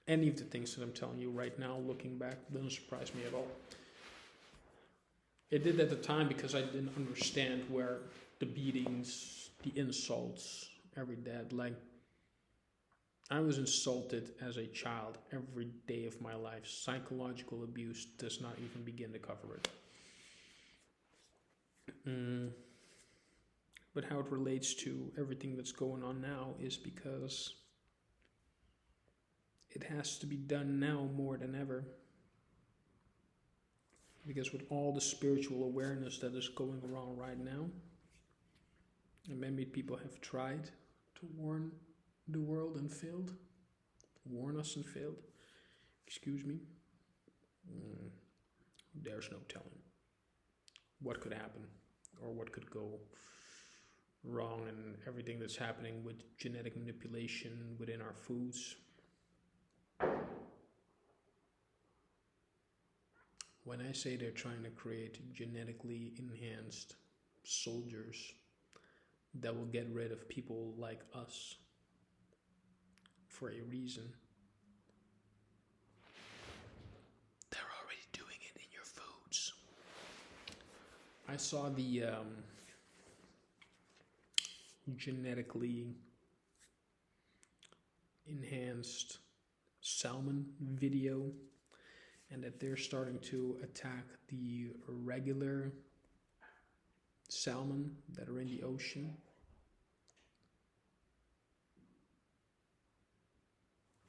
Any of the things that I'm telling you right now, looking back, doesn't surprise me at all. It did at the time because I didn't understand where the beatings, the insults, every day, like, I was insulted as a child every day of my life. Psychological abuse does not even begin to cover it. But how it relates to everything that's going on now is because it has to be done now more than ever. Because with all the spiritual awareness that is going around right now, and many people have tried to warn the world and failed, warn us and failed, excuse me, there's no telling what could happen or what could go wrong, and everything that's happening with genetic manipulation within our foods. When I say they're trying to create genetically enhanced soldiers that will get rid of people like us for a reason, they're already doing it in your foods. I saw the genetically enhanced salmon video, and that they're starting to attack the regular salmon that are in the ocean.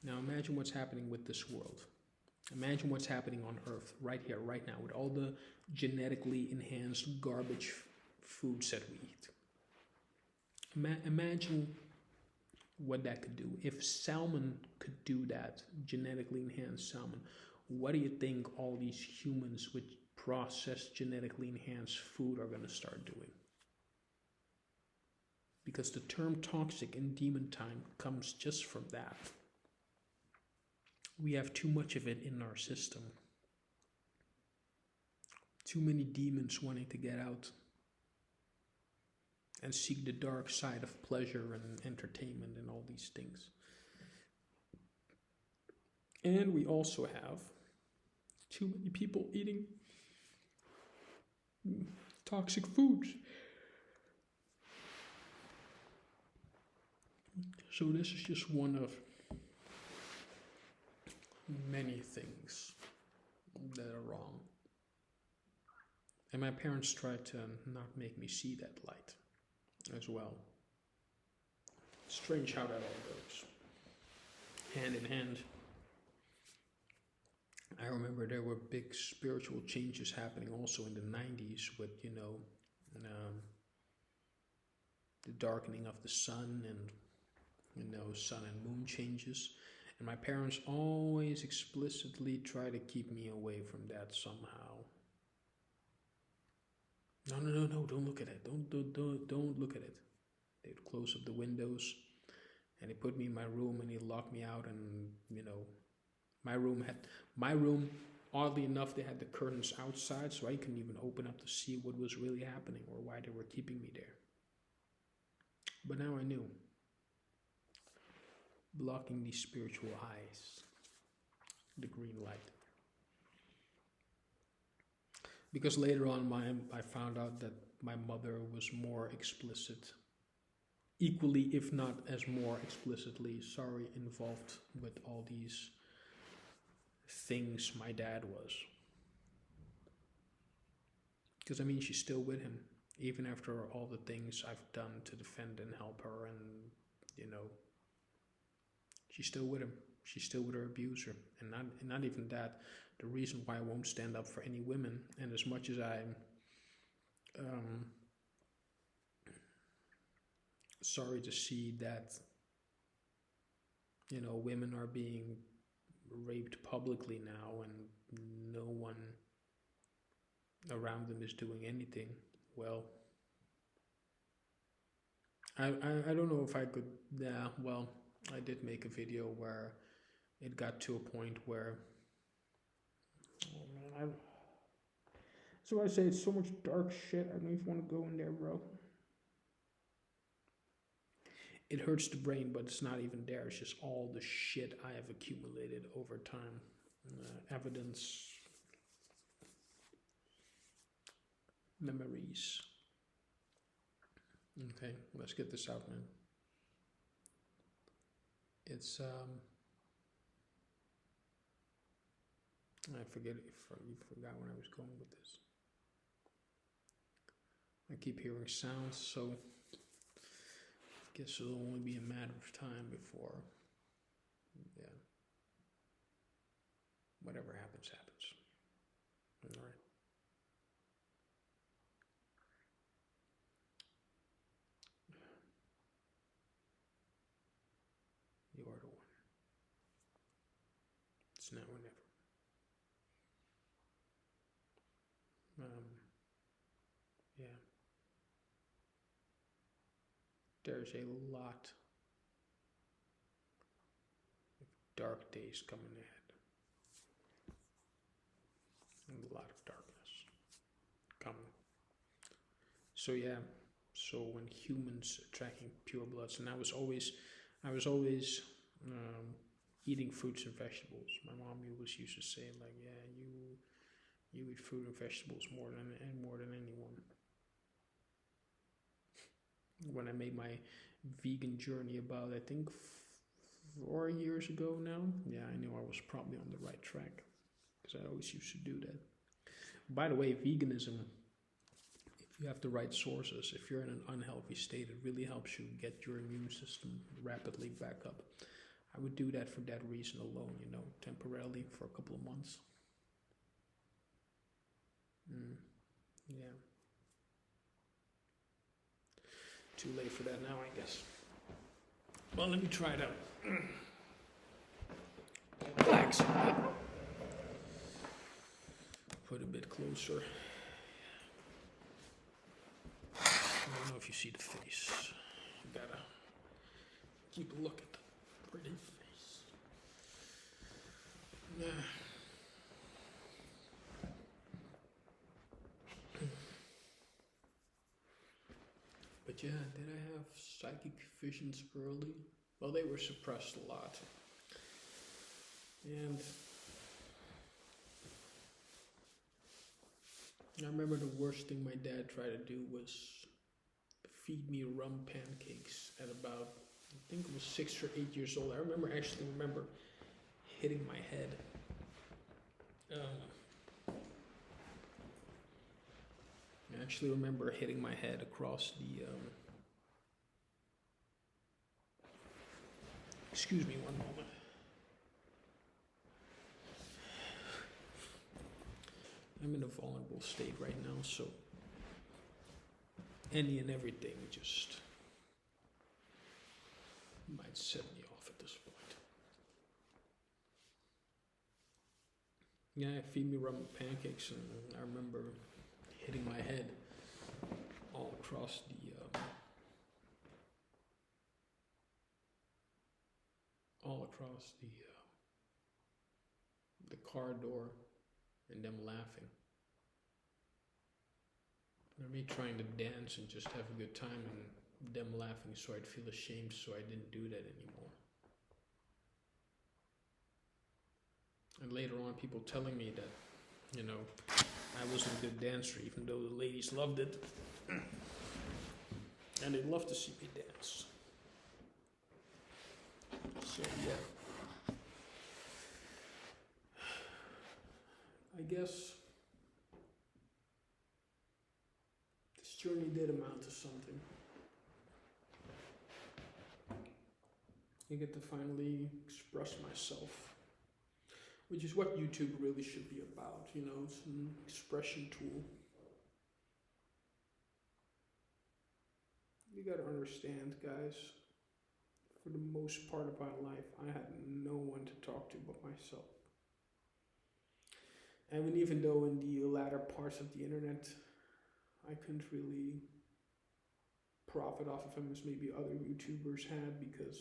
Now imagine what's happening with this world. Imagine what's happening on Earth right here, right now, with all the genetically enhanced garbage foods that we eat. Imagine what that could do. If salmon could do that, genetically enhanced salmon, what do you think all these humans with processed genetically enhanced food are going to start doing? Because the term toxic in demon time comes just from that. We have too much of it in our system. Too many demons wanting to get out and seek the dark side of pleasure and entertainment and all these things. And we also have too many people eating toxic foods. So this is just one of many things that are wrong. And my parents tried to not make me see that light as well. Strange how that all goes. Hand in hand. I remember there were big spiritual changes happening also in the 90s with, the darkening of the sun and, sun and moon changes. And my parents always explicitly try to keep me away from that somehow. No, don't look at it. Don't look at it. They'd close up the windows and they put me in my room and they locked me out, and my room, oddly enough, they had the curtains outside, so I couldn't even open up to see what was really happening or why they were keeping me there. But now I knew. Blocking these spiritual eyes. The green light. Because later on I found out that my mother was more explicit. Equally, if not as more explicitly, involved with all these things my dad was. Because she's still with him, even after all the things I've done to defend and help her, and she's still with him. She's still with her abuser, and not even that. The reason why I won't stand up for any women, and as much as I'm sorry to see that women are being raped publicly now and no one around them is doing anything. Well, I don't know if I could. Yeah, well, I did make a video where it got to a point where, oh man, so I say it's so much dark shit. I don't even want to go in there, bro. It hurts the brain, but it's not even there. It's just all the shit I have accumulated over time. Evidence, memories. Okay, let's get this out, man. It's, I forgot where I was going with this. I keep hearing sounds, so I guess it'll only be a matter of time before, whatever happens, happens. All right. You are the one. It's now or never. There's a lot of dark days coming ahead. And a lot of darkness coming. So when humans tracking pure bloods, and I was always eating fruits and vegetables. My mom always used to say, like, you eat fruit and vegetables more than anyone. When I made my vegan journey about, I think, 4 years ago now, I knew I was probably on the right track, because I always used to do that. By the way, veganism, if you have the right sources, if you're in an unhealthy state, it really helps you get your immune system rapidly back up. I would do that for that reason alone, temporarily for a couple of months. Too late for that now, I guess. Well, let me try it out. Relax. Put a bit closer. I don't know if you see the face. You gotta keep a look at the pretty face. But did I have psychic visions early? Well, they were suppressed a lot. And I remember the worst thing my dad tried to do was feed me rum pancakes at about, I think it was 6 or 8 years old. I actually remember hitting my head. I actually remember hitting my head across the. Excuse me one moment. I'm in a vulnerable state right now, so any and everything just might set me off at this point. Yeah, feed me rum and pancakes, and I remember hitting my head all across the car door, and them laughing. And me trying to dance and just have a good time, and them laughing, so I'd feel ashamed, so I didn't do that anymore. And later on, people telling me that, I wasn't a good dancer, even though the ladies loved it. And they loved to see me dance. So, yeah. I guess this journey did amount to something. I get to finally express myself, which is what YouTube really should be about, it's an expression tool. You gotta understand, guys, for the most part of my life, I had no one to talk to but myself. And even though in the latter parts of the internet, I couldn't really profit off of him as maybe other YouTubers had, because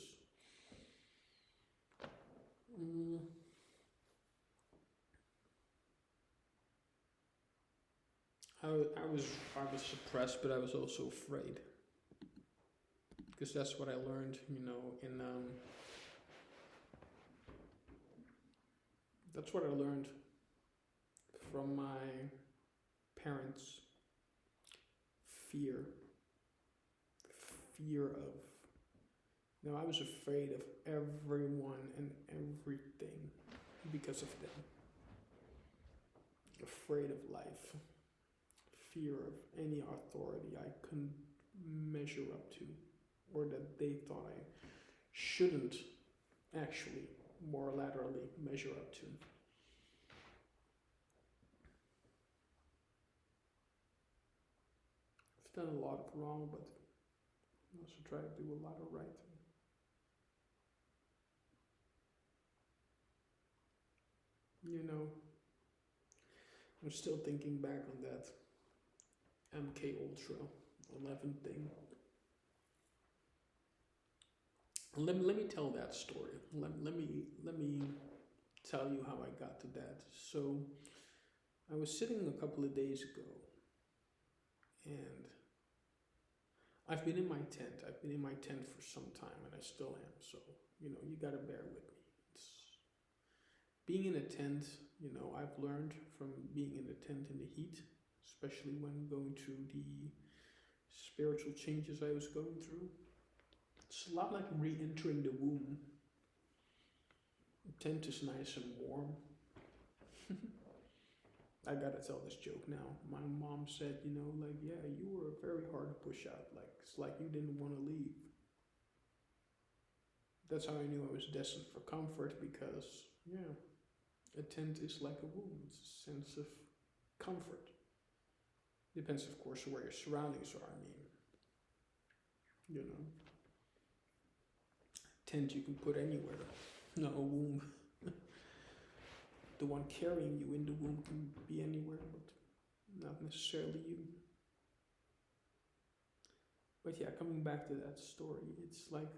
I was suppressed, but I was also afraid, because that's what I learned, that's what I learned from my parents. Fear of, I was afraid of everyone and everything because of them. Afraid of life. Fear of any authority I couldn't measure up to, or that they thought I shouldn't actually more laterally measure up to. I've done a lot of wrong, but I also try to do a lot of right. I'm still thinking back on that MK Ultra 11 thing. Let me tell that story. Let me tell you how I got to that. So I was sitting a couple of days ago, and I've been in my tent. I've been in my tent for some time, and I still am. So, you gotta bear with me. It's being in a tent, I've learned from being in a tent in the heat, especially when going through the spiritual changes I was going through. It's a lot like re-entering the womb. The tent is nice and warm. I gotta tell this joke now. My mom said, yeah, you were very hard to push out. It's like you didn't want to leave. That's how I knew I was destined for comfort, because, a tent is like a womb. It's a sense of comfort. Depends, of course, where your surroundings are. Tent you can put anywhere. No, a womb. The one carrying you in the womb can be anywhere, but not necessarily you. But yeah, coming back to that story, it's like,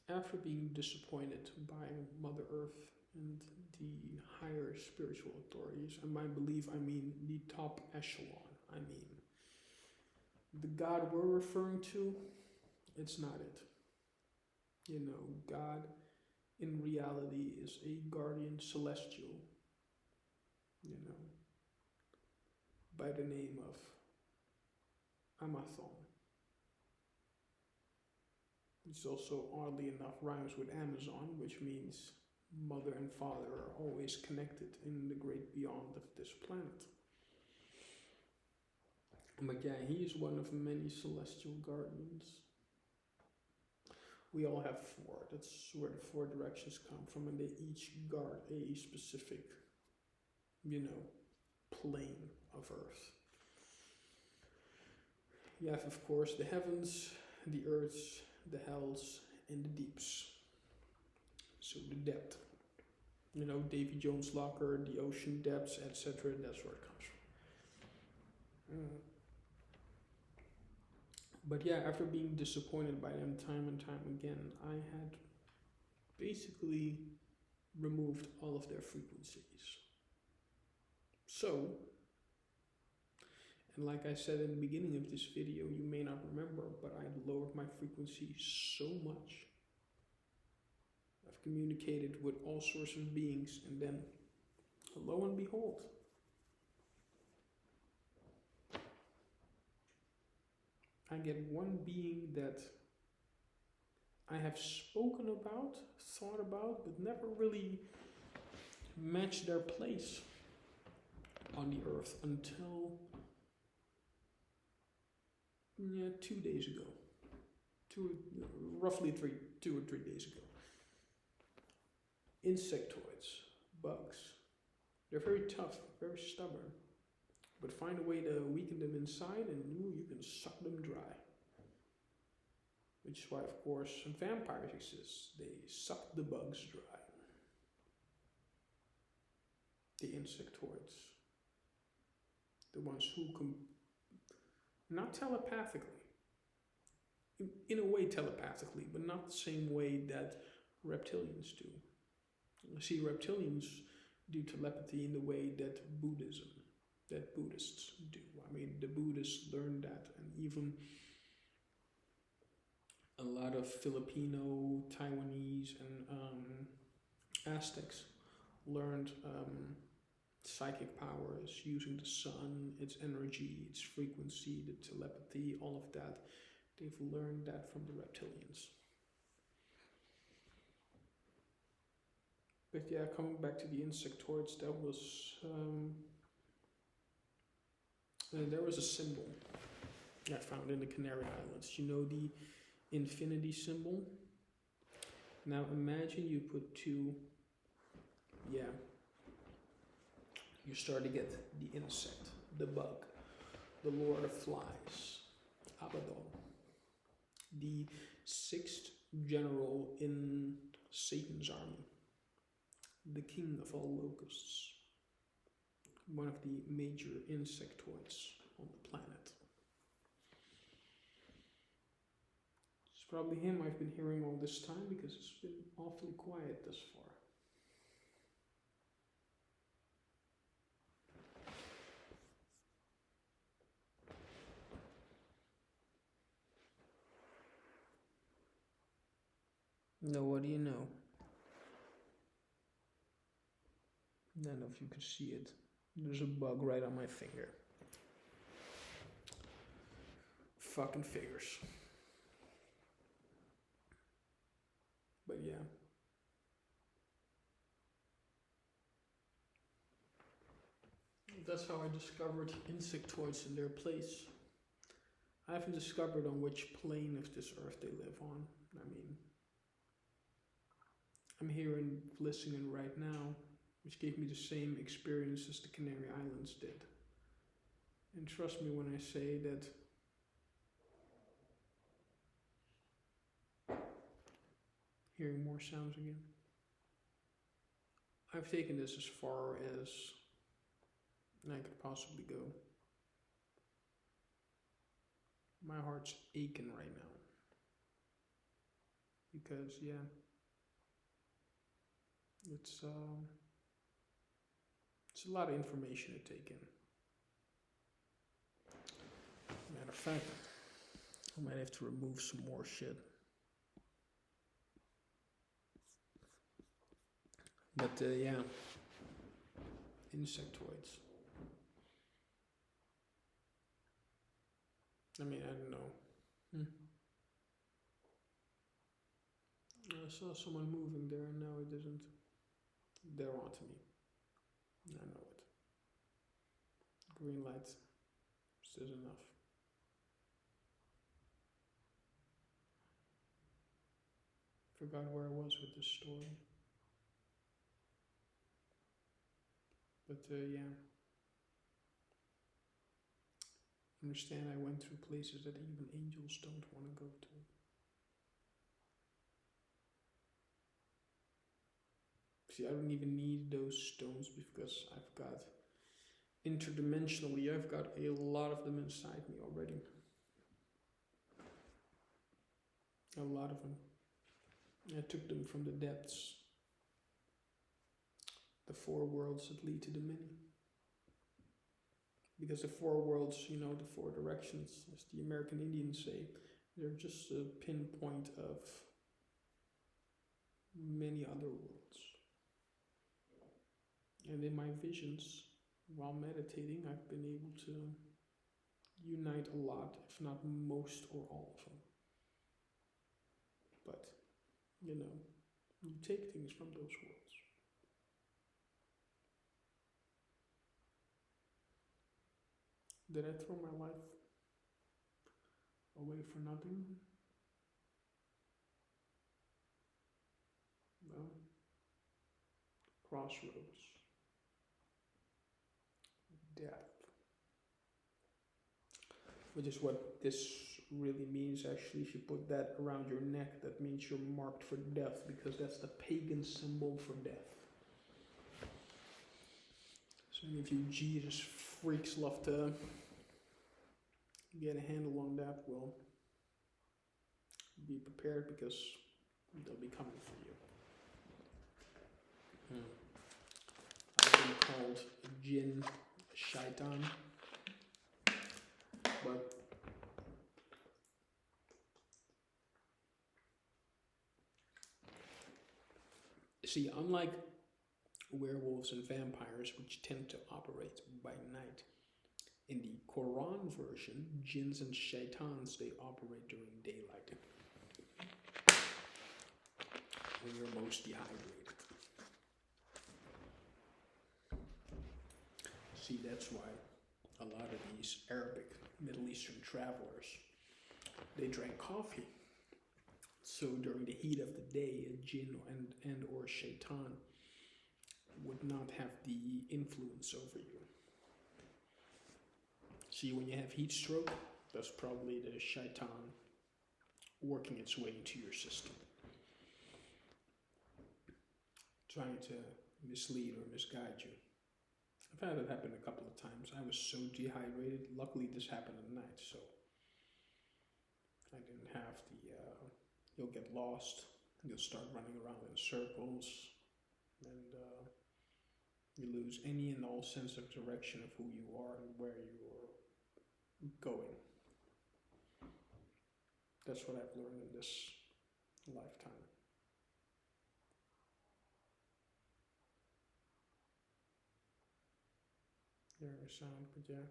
after being disappointed by Mother Earth and the higher spiritual authorities, and by belief I mean the top echelon, the God we're referring to, it's not it. God in reality is a guardian celestial. by the name of Amazon. It's also, oddly enough, rhymes with Amazon, which means mother and father are always connected in the great beyond of this planet. But yeah, he is one of many celestial guardians. We all have four. That's where the four directions come from, and they each guard a specific, plane of Earth. You have, of course, the heavens, the earths, the hells, and the deeps. So the depth. Davy Jones' locker, the ocean depths, etc. That's where it comes from. But yeah, after being disappointed by them time and time again, I had basically removed all of their frequencies. So, and like I said in the beginning of this video, you may not remember, but I lowered my frequency so much. I've communicated with all sorts of beings, and then, lo and behold, I get one being that I have spoken about, thought about, but never really matched their place on the earth until 2 days ago. Roughly 2 or 3 days ago. Insectoids, bugs. They're very tough, very stubborn. But find a way to weaken them inside and you can suck them dry. Which is why, of course, vampires exist. They suck the bugs dry. The insectoids. The ones who can, not telepathically, in a way telepathically, but not the same way that reptilians do. See, reptilians do telepathy in the way that Buddhists do. I mean, the Buddhists learned that, and even a lot of Filipino, Taiwanese, and Aztecs learned psychic powers using the sun, its energy, its frequency, the telepathy, all of that. They've learned that from the reptilians. But yeah, coming back to the insectoids, there was a symbol I found in the Canary Islands. You know the infinity symbol? Now imagine you put two, you start to get the insect, the bug, the Lord of Flies, Abaddon, the 6th general in Satan's army, the king of all locusts, one of the major insectoids on the planet. It's probably him I've been hearing all this time because it's been awfully quiet thus far. No, what do you know? I don't know if you can see it. There's a bug right on my finger. Fucking figures. But yeah. That's how I discovered insectoids in their place. I haven't discovered on which plane of this earth they live on. I mean, I'm here in Vlissingen right now, which gave me the same experience as the Canary Islands did. And trust me when I say that hearing more sounds again. I've taken this as far as I could possibly go. My heart's aching right now. Because, yeah, it's a lot of information to take in. Matter of fact, I might have to remove some more shit. But yeah, insectoids. I mean, I don't know. I saw someone moving there and now it isn't. They're onto me. I know it. Green light says enough. Forgot where I was with this story. But yeah. Understand I went through places that even angels don't want to go to. See, I don't even need those stones because I've got interdimensionally, I've got a lot of them inside me already. A lot of them. I took them from the depths. The four worlds that lead to the many. Because the four worlds, you know, the four directions, as the American Indians say, they're just a pinpoint of many other worlds. And in my visions, while meditating, I've been able to unite a lot, if not most or all of them. But, you know, you take things from those worlds. Did I throw my life away for nothing? No. Crossroads. Death. Which is what this really means. Actually, if you put that around your neck, that means you're marked for death, because that's the pagan symbol for death. So any of you Jesus freaks love to get a handle on that, will be prepared, because they'll be coming for you. I've been called Jinn, Shaitan, but see, unlike werewolves and vampires, which tend to operate by night, in the Quran version, jinns and shaitans, they operate during daylight, when you're most dehydrated. See, that's why a lot of these Arabic, Middle Eastern travelers, they drank coffee. So during the heat of the day, a jinn and or shaitan would not have the influence over you. See, when you have heat stroke, that's probably the shaitan working its way into your system, trying to mislead or misguide you. I've had it happen a couple of times. I was so dehydrated. Luckily, this happened at night, so I didn't have the, you'll get lost. You'll start running around in circles, and you lose any and all sense of direction of who you are and where you are going. That's what I've learned in this lifetime. Hearing a sound, but yeah,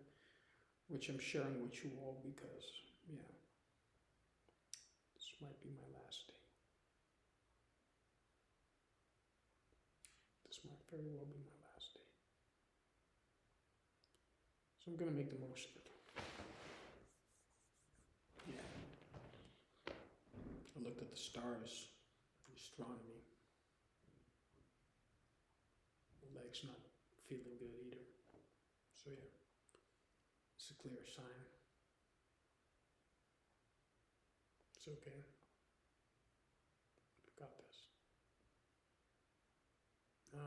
which I'm sharing with you all because, yeah, this might be my last day. This might very well be my last day. So I'm going to make the most of it. Yeah. I looked at the stars, the astronomy. My leg's not feeling good either. So yeah, it's a clear sign. It's okay. I've got this. Yeah.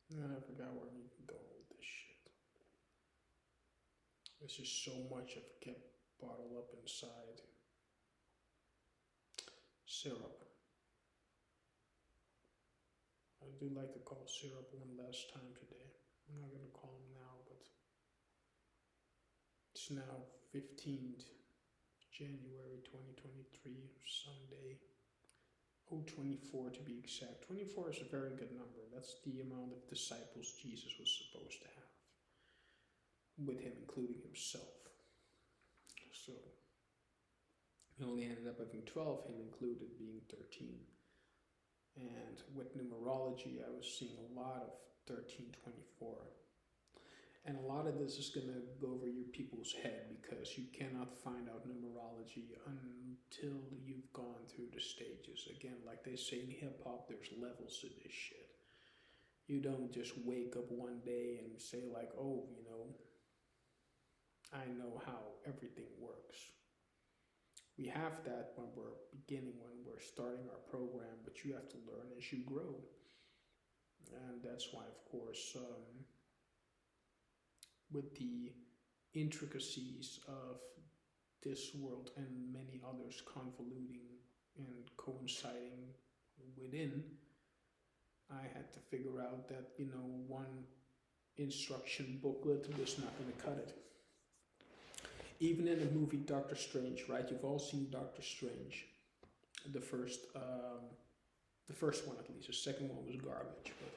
And I forgot where I'm even going with this shit. There's just so much I've kept bottled up inside. Syrup. I do like to call syrup one last time today. I'm not going to call him now, but it's now 15th January 2023, Sunday, 024 to be exact. 24 is a very good number. That's the amount of disciples Jesus was supposed to have, with him including himself. So he only ended up having 12, him included being 13. And with numerology, I was seeing a lot of 1324. And a lot of this is going to go over your people's head because you cannot find out numerology until you've gone through the stages. Again, like they say in hip hop, there's levels to this shit. You don't just wake up one day and say like, oh, I know how everything works. We have that when we're beginning, when we're starting our program, but you have to learn as you grow. And that's why, of course, with the intricacies of this world and many others convoluting and coinciding within, I had to figure out that, one instruction booklet was not going to cut it. Even in the movie Doctor Strange, right? You've all seen Doctor Strange. The first one at least. The second one was garbage, but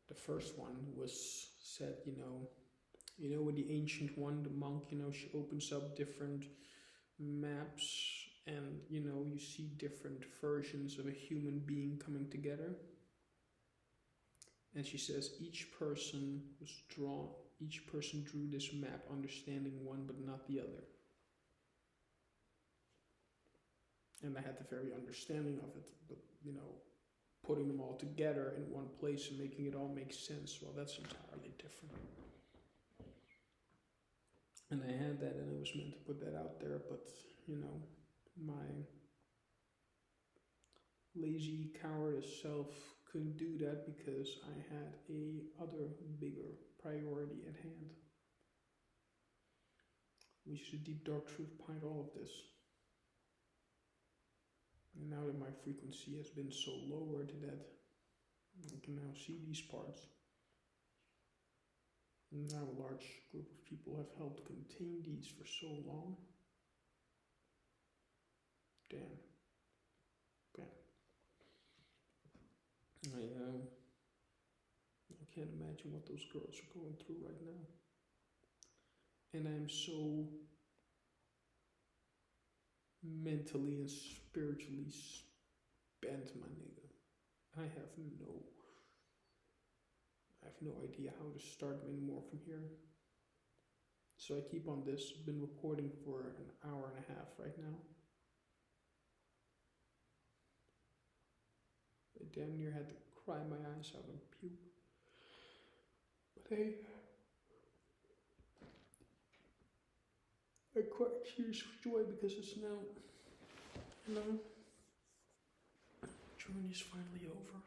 the first one was said, with the ancient one, the monk, she opens up different maps and, you see different versions of a human being coming together. And she says each person drew this map understanding one but not the other. And I had the very understanding of it, but, putting them all together in one place and making it all make sense, well, that's entirely different. And I had that, and I was meant to put that out there, but, my lazy cowardice self couldn't do that because I had a other bigger priority at hand, which is the deep dark truth behind all of this. And now that my frequency has been so lowered that I can now see these parts, and now a large group of people have helped contain these for so long. Damn. I can't imagine what those girls are going through right now. And I'm so mentally and spiritually spent, my nigga. I have no idea how to start anymore from here. So I keep on this. I've been recording for an hour and a half right now. I damn near had to cry my eyes out and puke. But hey, I cried tears of joy because it's now, journey's finally over.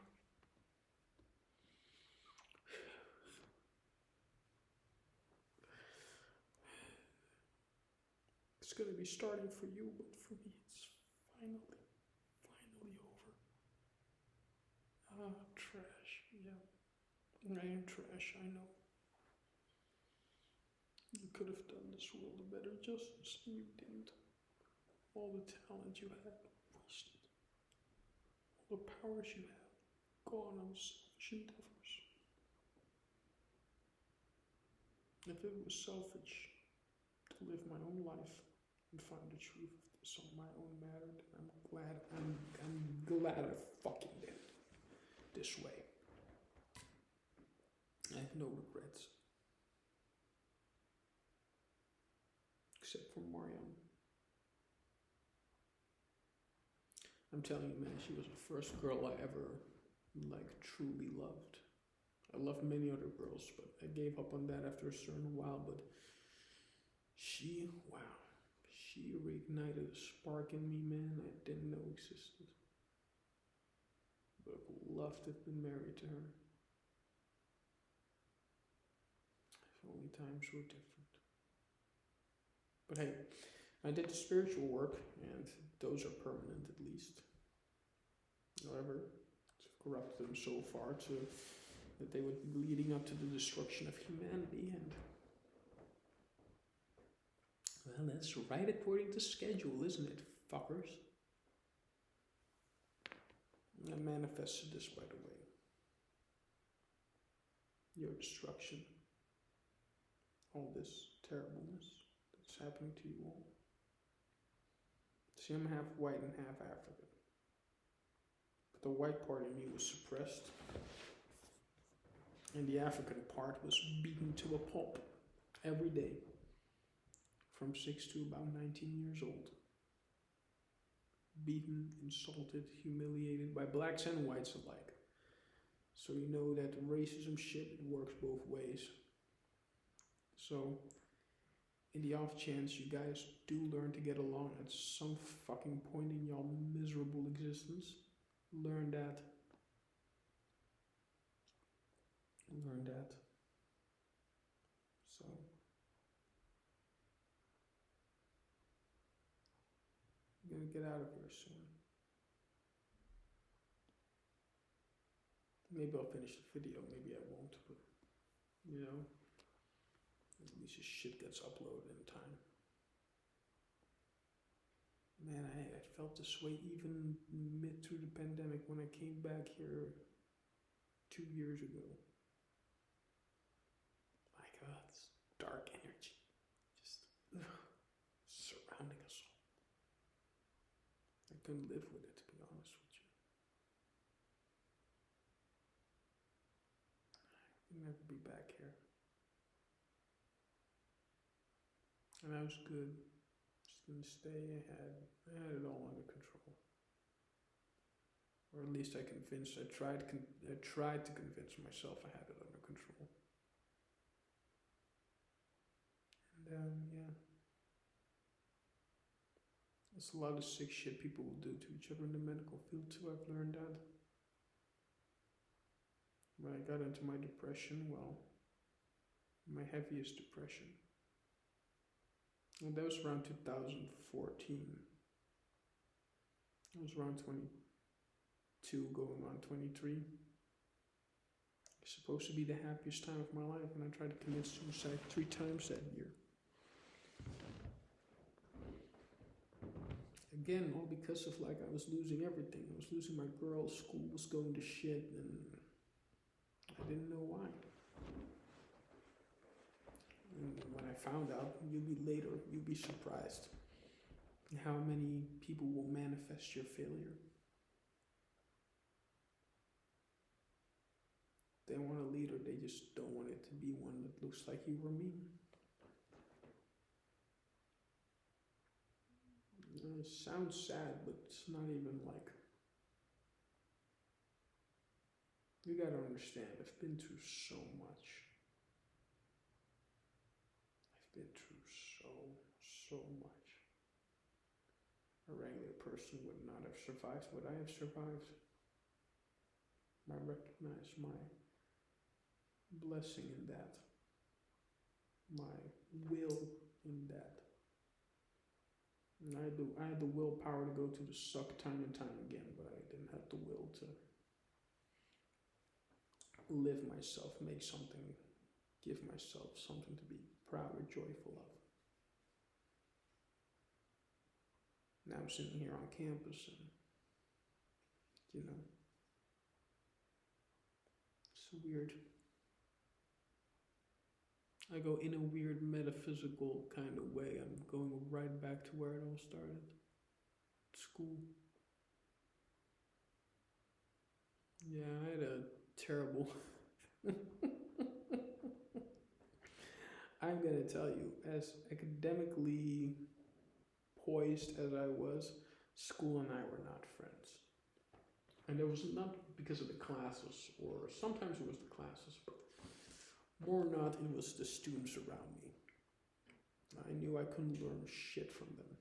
It's gonna be starting for you, but for me it's finally over. Trash, yeah. I am trash, I know. You could have done this world a better justice, and you didn't. All the talent you had, wasted. All the powers you had, gone on selfish endeavors. If it was selfish to live my own life and find the truth of this on my own matter, then I'm glad I fucking did it this way. I have no regrets. Except for Mariam. I'm telling you, man, she was the first girl I ever, truly loved. I loved many other girls, but I gave up on that after a certain while, but she reignited a spark in me, man, I didn't know existed. But I would love to have been married to her. If only times were different. But hey, I did the spiritual work, and those are permanent at least. However, it's corrupted them so far that they would be leading up to the destruction of humanity, and well, that's right according to schedule, isn't it, fuckers? I manifested this, by the way. Your destruction. All this terribleness that's happening to you all. See, I'm half white and half African. But the white part of me was suppressed. And the African part was beaten to a pulp every day. From 6 to about 19 years old. Beaten, insulted, humiliated by blacks and whites alike. So you know that racism shit, it works both ways. So, in the off chance you guys do learn to get along at some fucking point in your miserable existence, learn that. Learn that. So, I'm gonna get out of here soon. Maybe I'll finish the video, maybe I won't, but, you know, at least this shit gets uploaded in time. Man, I felt this way even mid through the pandemic when I came back here 2 years ago. My God, this dark energy just surrounding us all. I couldn't live with it, to be honest with you. I could never be back here. And I was good. Just gonna stay. I had it all under control. Or at least I tried to convince myself I had it under control. And yeah. There's a lot of sick shit people will do to each other in the medical field too. I've learned that. When I got into my depression, well, my heaviest depression. And that was around 2014. I was around 22, going on 23. It's supposed to be the happiest time of my life, and I tried to commit suicide 3 times that year. Again, all because of I was losing everything. I was losing my girl, school was going to shit, and I didn't know why. And when I found out, you'll be surprised how many people will manifest your failure. They want a leader, they just don't want it to be one that looks like you or me. It sounds sad, but it's not even like. You gotta understand, I've been through so much. I've been through so much. A regular person would not have survived what I have survived. I recognize my blessing in that. My will in that. And I had the willpower to go to the suck time and time again, but I didn't have the will to live myself, make something, give myself something to be proud or joyful of. Now I'm sitting here on campus and, it's weird. I go in a weird metaphysical kind of way. I'm going right back to where it all started. School. Yeah, I had a terrible... I'm gonna tell you, as academically poised as I was, school and I were not friends. And it was not because of the classes, or sometimes it was the classes, but more or not, it was the students around me. I knew I couldn't learn shit from them.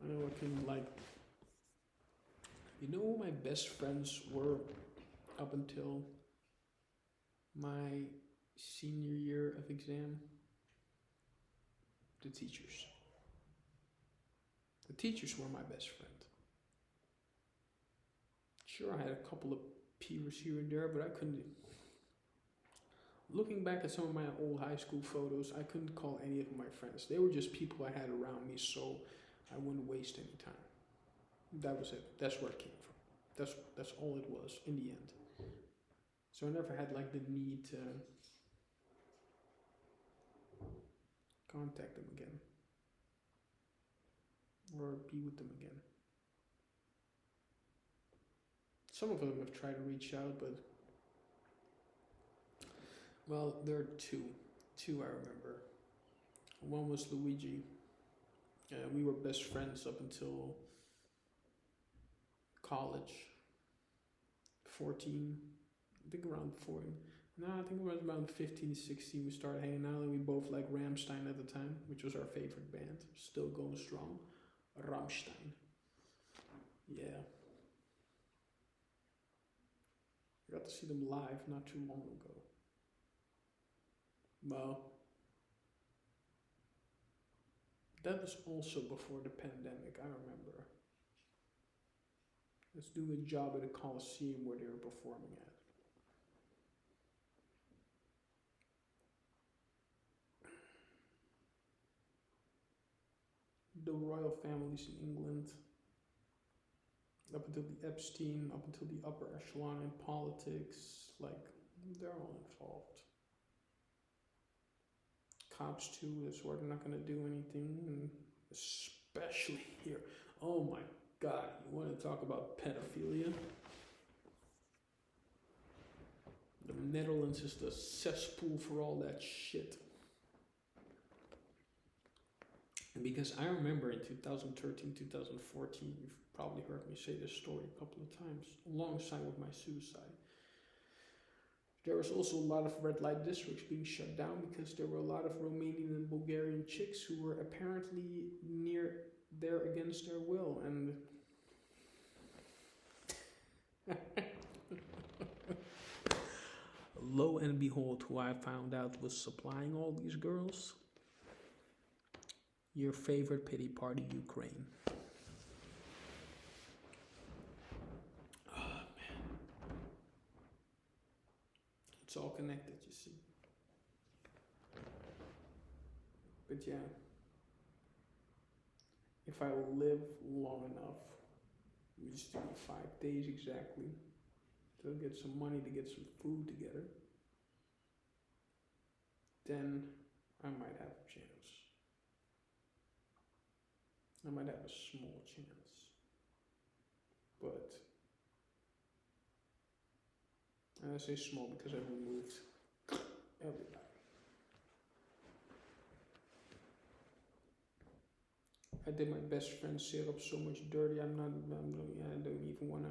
I know I couldn't who my best friends were up until my senior year of exam? The teachers. The teachers were my best friend. Sure, I had a couple of peers here and there, but I couldn't. Looking back at some of my old high school photos, I couldn't call any of my friends. They were just people I had around me, so I wouldn't waste any time. That was it. That's where it came from. That's all it was in the end. So I never had like the need to contact them again or be with them again. Some of them have tried to reach out, but well, there are two. Two I remember. One was Luigi. We were best friends up until college. 14, I think around 14. No, I think it was around 15, 16 we started hanging out, and we both liked Rammstein at the time, which was our favorite band. Still going strong. Rammstein. Yeah. I got to see them live not too long ago. Well, that was also before the pandemic, I remember. Let's do a job at a Coliseum where they were performing at. The royal families in England, up until the Epstein, up until the upper echelon in politics, like, they're all involved. Cops too, that's why they're not gonna do anything, and especially here. Oh my God, you want to talk about pedophilia? The Netherlands is the cesspool for all that shit. And because I remember in 2013, 2014, you've probably heard me say this story a couple of times, alongside with my suicide. There was also a lot of red light districts being shut down because there were a lot of Romanian and Bulgarian chicks who were apparently near there against their will, and lo and behold, who I found out was supplying all these girls. Your favorite pity party, Ukraine. Oh man. It's all connected, you see. But yeah. If I live long enough, which to be 5 days exactly, to get some money to get some food together, then I might have a chance. I might have a small chance, but, and I say small because I've removed everybody. I did my best friend syrup so much dirty, I don't even want to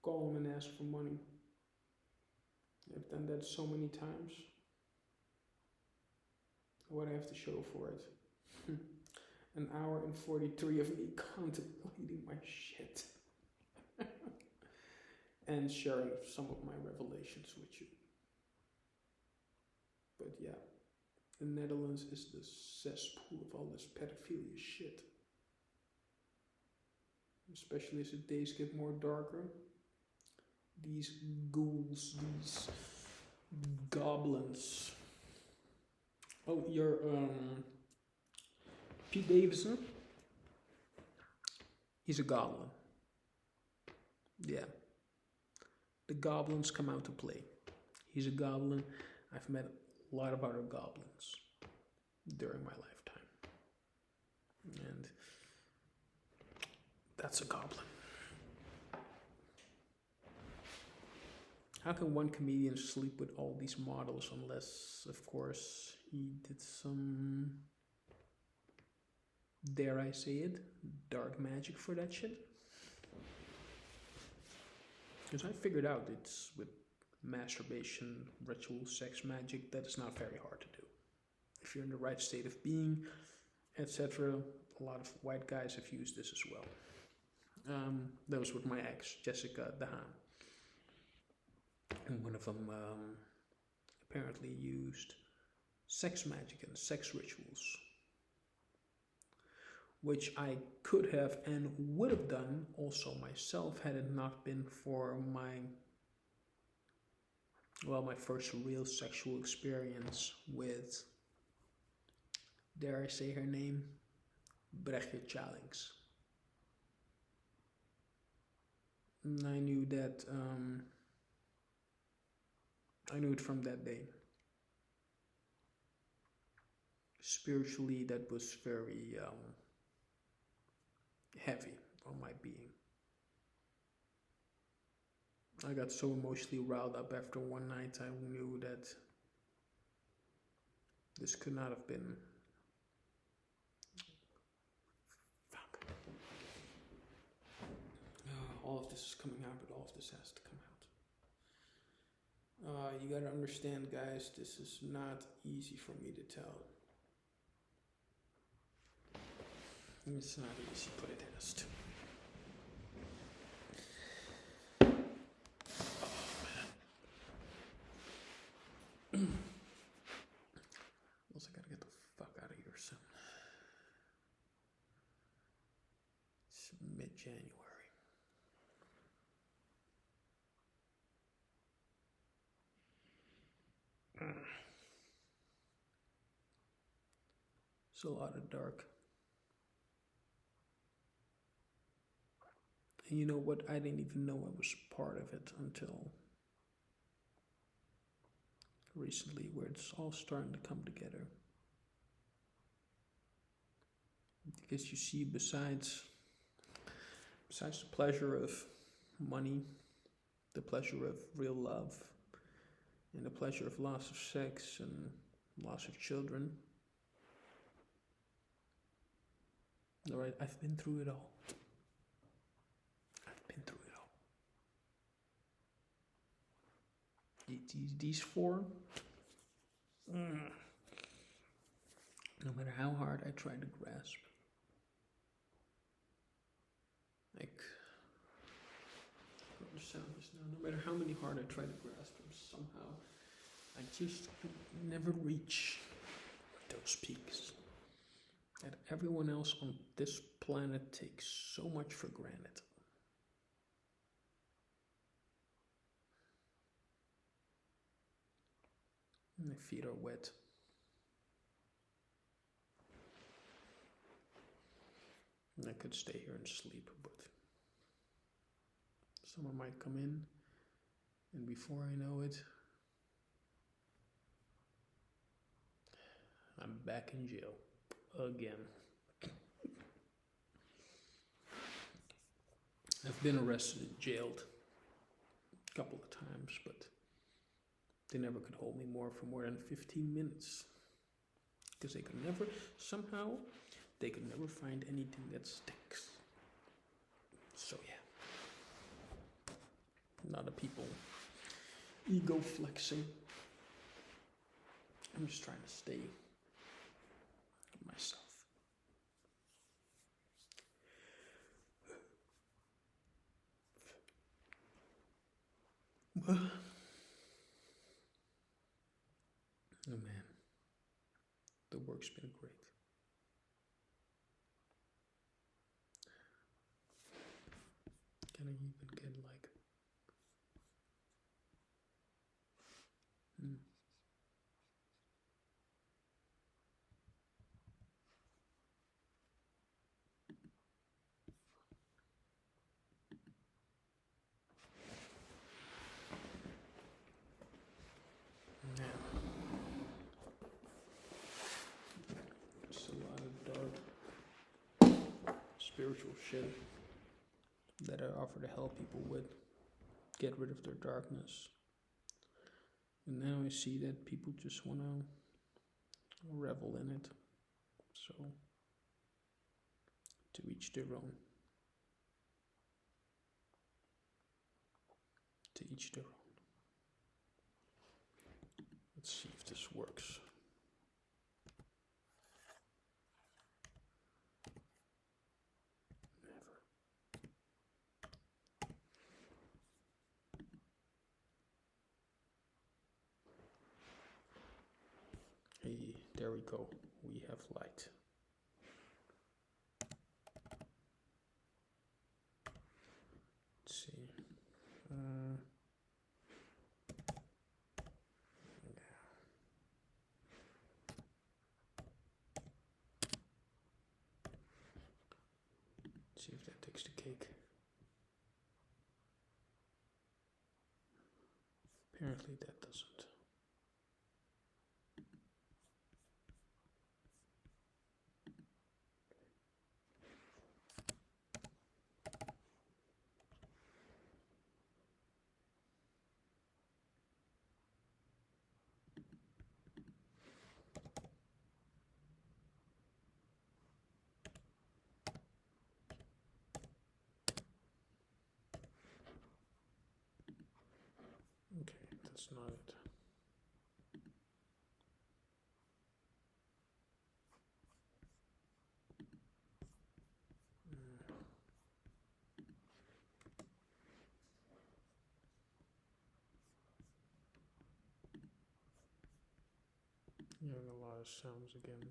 call him and ask for money. I've done that so many times. What I have to show for it. An hour and 43 of me contemplating my shit. And sharing some of my revelations with you. But yeah, the Netherlands is the cesspool of all this pedophilia shit. Especially as the days get more darker. These ghouls, these goblins. Oh, you're, Pete Davidson, he's a goblin. Yeah. The goblins come out to play. He's a goblin. I've met a lot of other goblins during my lifetime. And that's a goblin. How can one comedian sleep with all these models unless, of course, he did some, dare I say it, dark magic for that shit? Because I figured out it's with masturbation, ritual, sex magic, that is not very hard to do. If you're in the right state of being, etc. A lot of white guys have used this as well. That was with my ex, Jessica Dahan. And one of them apparently used sex magic and sex rituals, which I could have and would have done also myself had it not been for my first real sexual experience with, dare I say her name, Brechtje Chalings. And I knew that, I knew it from that day. Spiritually, that was very heavy on my being. I got so emotionally riled up after one night. I knew that this could not have been. Fuck. All of this is coming out, but all of this has to come out. You gotta understand, guys, this is not easy for me to tell. It's not easy, but it has to. Also, gotta get the fuck out of here soon. It's mid-January. It's a lot of dark. And you know what? I didn't even know I was part of it until recently, where it's all starting to come together. Because you see, besides the pleasure of money, the pleasure of real love, and the pleasure of loss of sex and loss of children, all right, I've been through it all. These four, no matter how hard I try to grasp, like, I don't understand this now, no matter how many hard I try to grasp them, somehow I just never reach those peaks that everyone else on this planet takes so much for granted. My feet are wet. And I could stay here and sleep, but someone might come in, and before I know it, I'm back in jail again. I've been arrested and jailed a couple of times, but they never could hold me for more than 15 minutes. Because they could never find anything that sticks. So yeah. A lot of people ego flexing. I'm just trying to stay myself. Oh man, the work's been great. Can I even get like... Spiritual shit that I offer to help people with get rid of their darkness. And now I see that people just want to revel in it. So, to each their own. To each their own. Let's see if this works. Hey, there we go. We have light. Let's see. See if that takes the cake. Apparently that doesn't. Okay, that's not it. Hearing a lot of sounds again.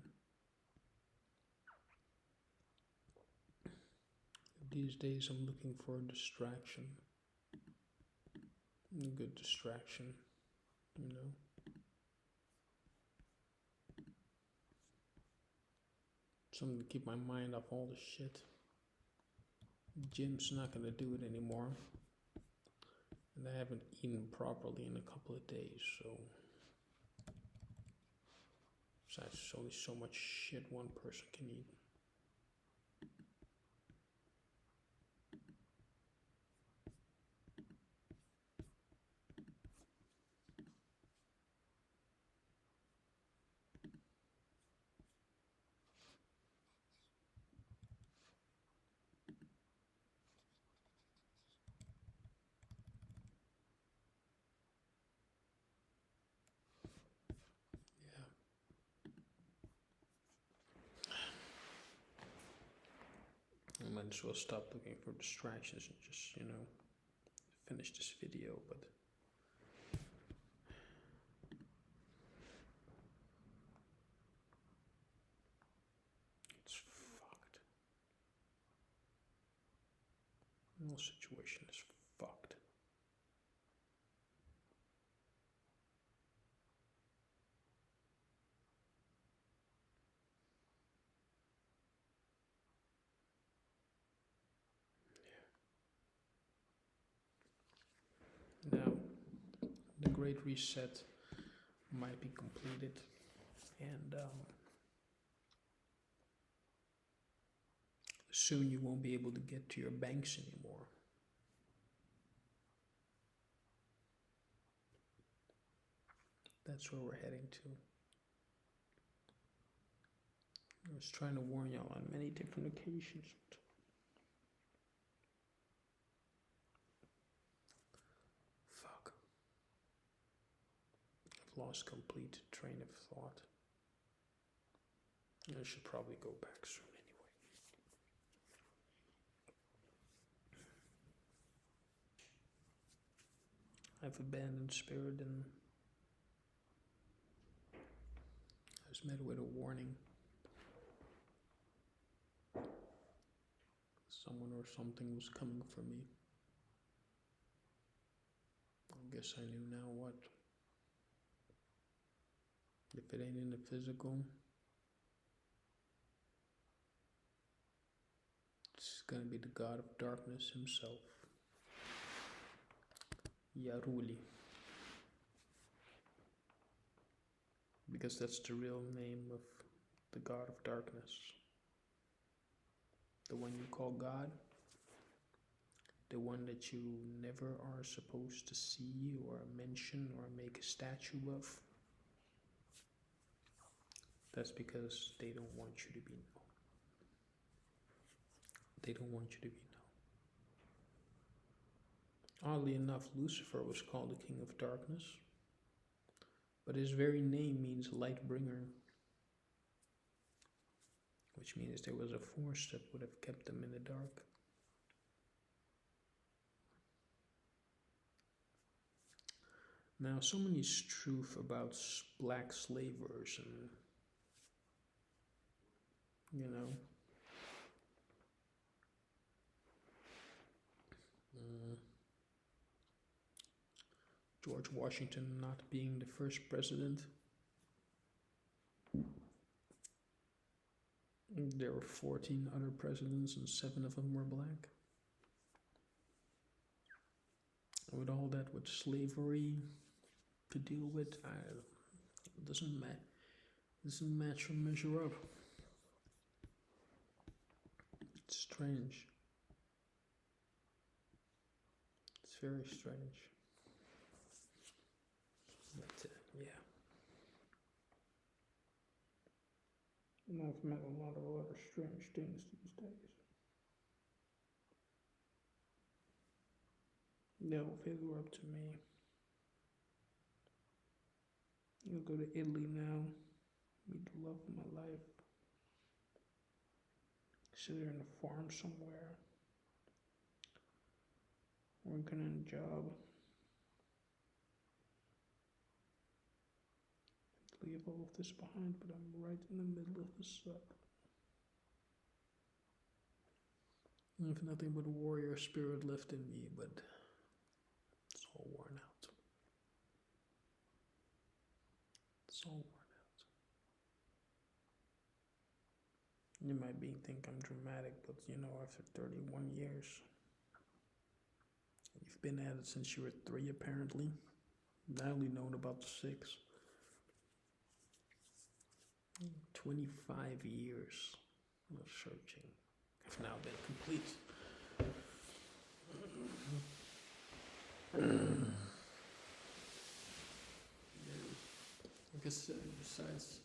These days I'm looking for a distraction. A good distraction, you know. Something to keep my mind off all the shit. Gym's not gonna do it anymore. And I haven't eaten properly in a couple of days, so besides, there's only so much shit one person can eat. I might as well stop looking for distractions and just, you know, finish this video, but it's fucked. The whole situation is fucked. Now, the Great Reset might be completed, and soon you won't be able to get to your banks anymore. That's where we're heading to. I was trying to warn y'all on many different occasions. Fuck. I've lost complete train of thought. I should probably go back soon anyway. I've abandoned spirit and I was met with a warning. Someone or something was coming for me. I guess I knew now what. If it ain't in the physical, it's gonna be the God of darkness himself. Yaruli. Because that's the real name of the God of darkness. The one you call God. The one that you never are supposed to see or mention or make a statue of. That's because they don't want you to be known. They don't want you to be known. Oddly enough, Lucifer was called the King of Darkness, but his very name means light bringer, which means there was a force that would have kept them in the dark. Now, so many truth about black slavers and, you know, George Washington not being the first president. There were 14 other presidents and 7 of them were black. With all that, with slavery, could deal with. It doesn't match or measure up. It's strange. It's very strange. But yeah. And I've met a lot of other strange things these days. They'll figure up to me. I'll go to Italy now. Meet the love of my life. Sit there in a farm somewhere. Working on a job. Leave all of this behind, but I'm right in the middle of the suck. I have nothing but warrior spirit left in me, but it's all worn out. It's all worn out. You might think I'm dramatic, but after 31 years, you've been at it since you were 3 apparently. I only known about the 6. 25 years of searching have now been complete. Like I said, besides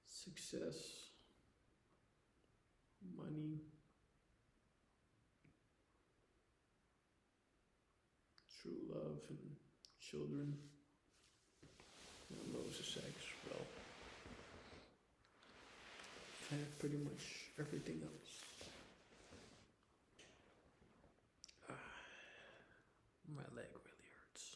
success, money, true love, and children, and roses sex, well, I have pretty much everything else. My leg really hurts.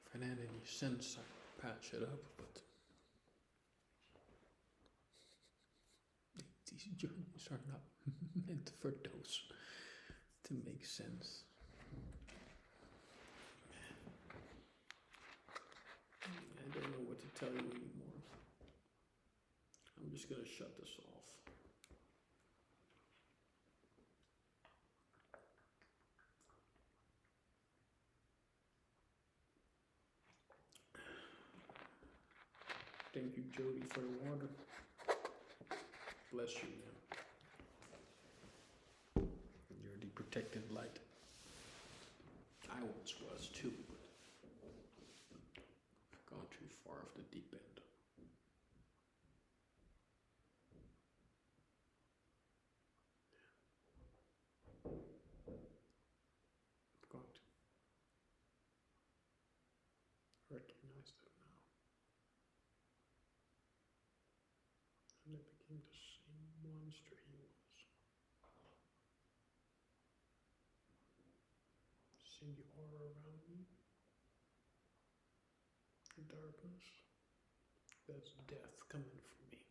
If it had any sense, I'd patch it up, but these journeys are not meant for those to make sense. I don't know what to tell you anymore. I'm just gonna shut this off. Thank you, Jody, for the water. Bless you, man. You're the protected light. I once was too, but I've gone too far off the deep end. I've got to recognize that now. And I became the same monster he was. See the aura around me? The darkness? That's death coming for me.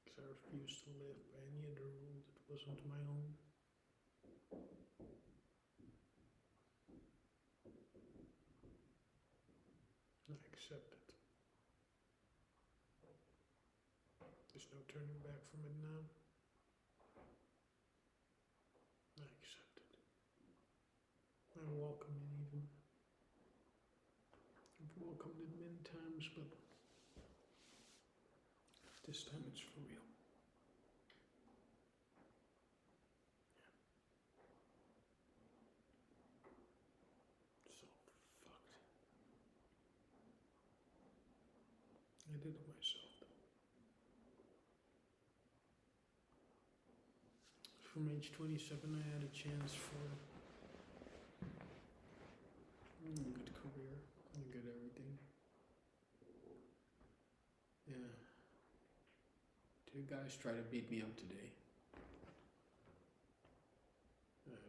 Because I refuse to live by any other rule that wasn't my own. I accept it. There's no turning back from it now. I accept it. I welcome it even. I've welcomed it many times, but this time it's for real. So fucked. I did it myself though. From age 27 I had a chance for a good career, a good everything. Yeah. 2 guys try to beat me up today.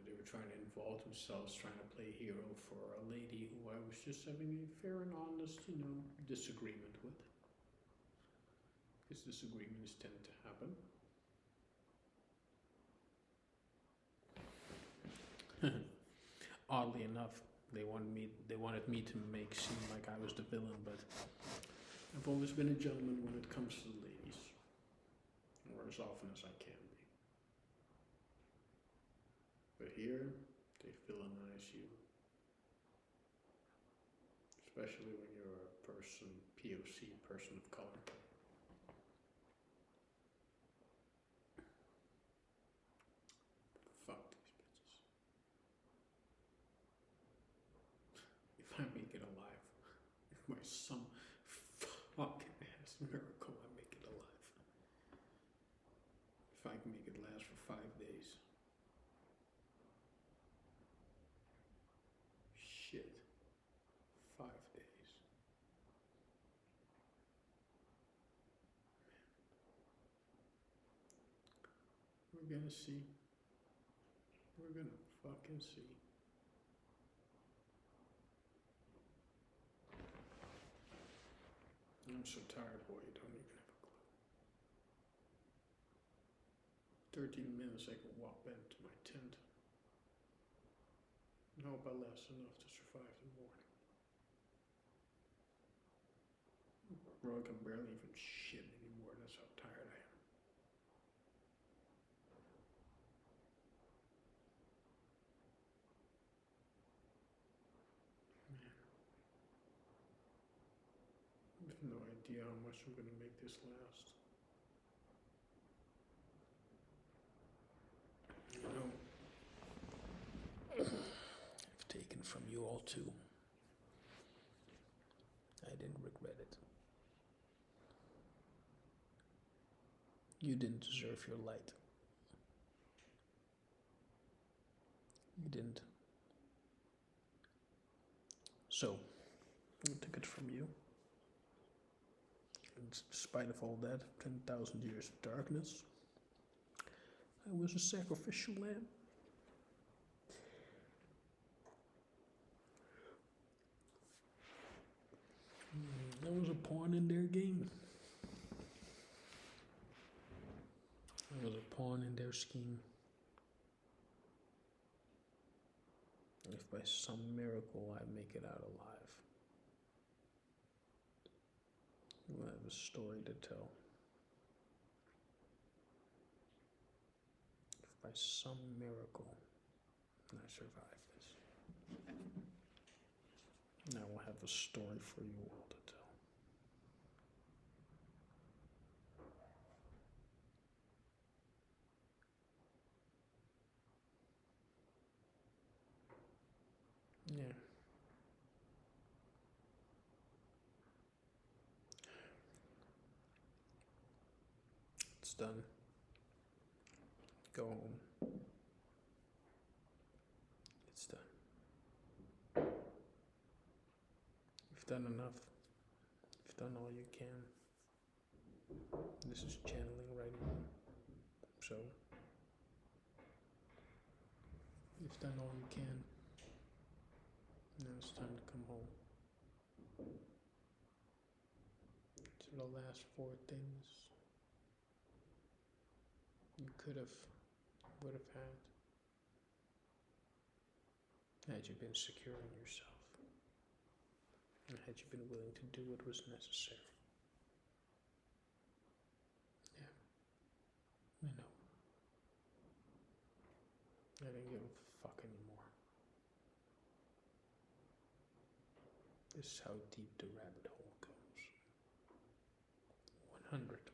They were trying to involve themselves, trying to play hero for a lady who I was just having a fair and honest, disagreement with. Because disagreements tend to happen. Oddly enough, they wanted me to make seem like I was the villain, but I've always been a gentleman when it comes to the ladies, or as often as I can be. But here, they villainize you. Especially when you're a person, POC, person of color. Fuck these bitches. If I make it alive, if by some fucking ass miracle I make it alive. If I can make it last for 5 days. Shit. 5 days. We're gonna see. We're gonna fucking see. I'm so tired, boy, you don't even have a clue. 13 minutes I can walk back to my tent. I hope I last enough to survive the morning. Bro, I can barely even shit anymore, that's how tired I am. I have no idea how much I'm gonna make this last. You know, I've taken from you all too. I didn't regret it. You didn't deserve your light. You didn't. So, I took it from you. In spite of all that, 10,000 years of darkness, I was a sacrificial lamb. I was a pawn in their game. I was a pawn in their scheme. If by some miracle I make it out alive, I have a story to tell. If by some miracle I survive this, I will have a story for you all to tell. Yeah. It's done. Go home. It's done. You've done enough. You've done all you can. This is channeling right now. So, you've done all you can. Now it's time to come home. To the last 4 things you could have, would have had you been secure in yourself, and had you been willing to do what was necessary. Yeah, I know. I don't give a fuck anymore. This is how deep the rabbit hole goes. 100.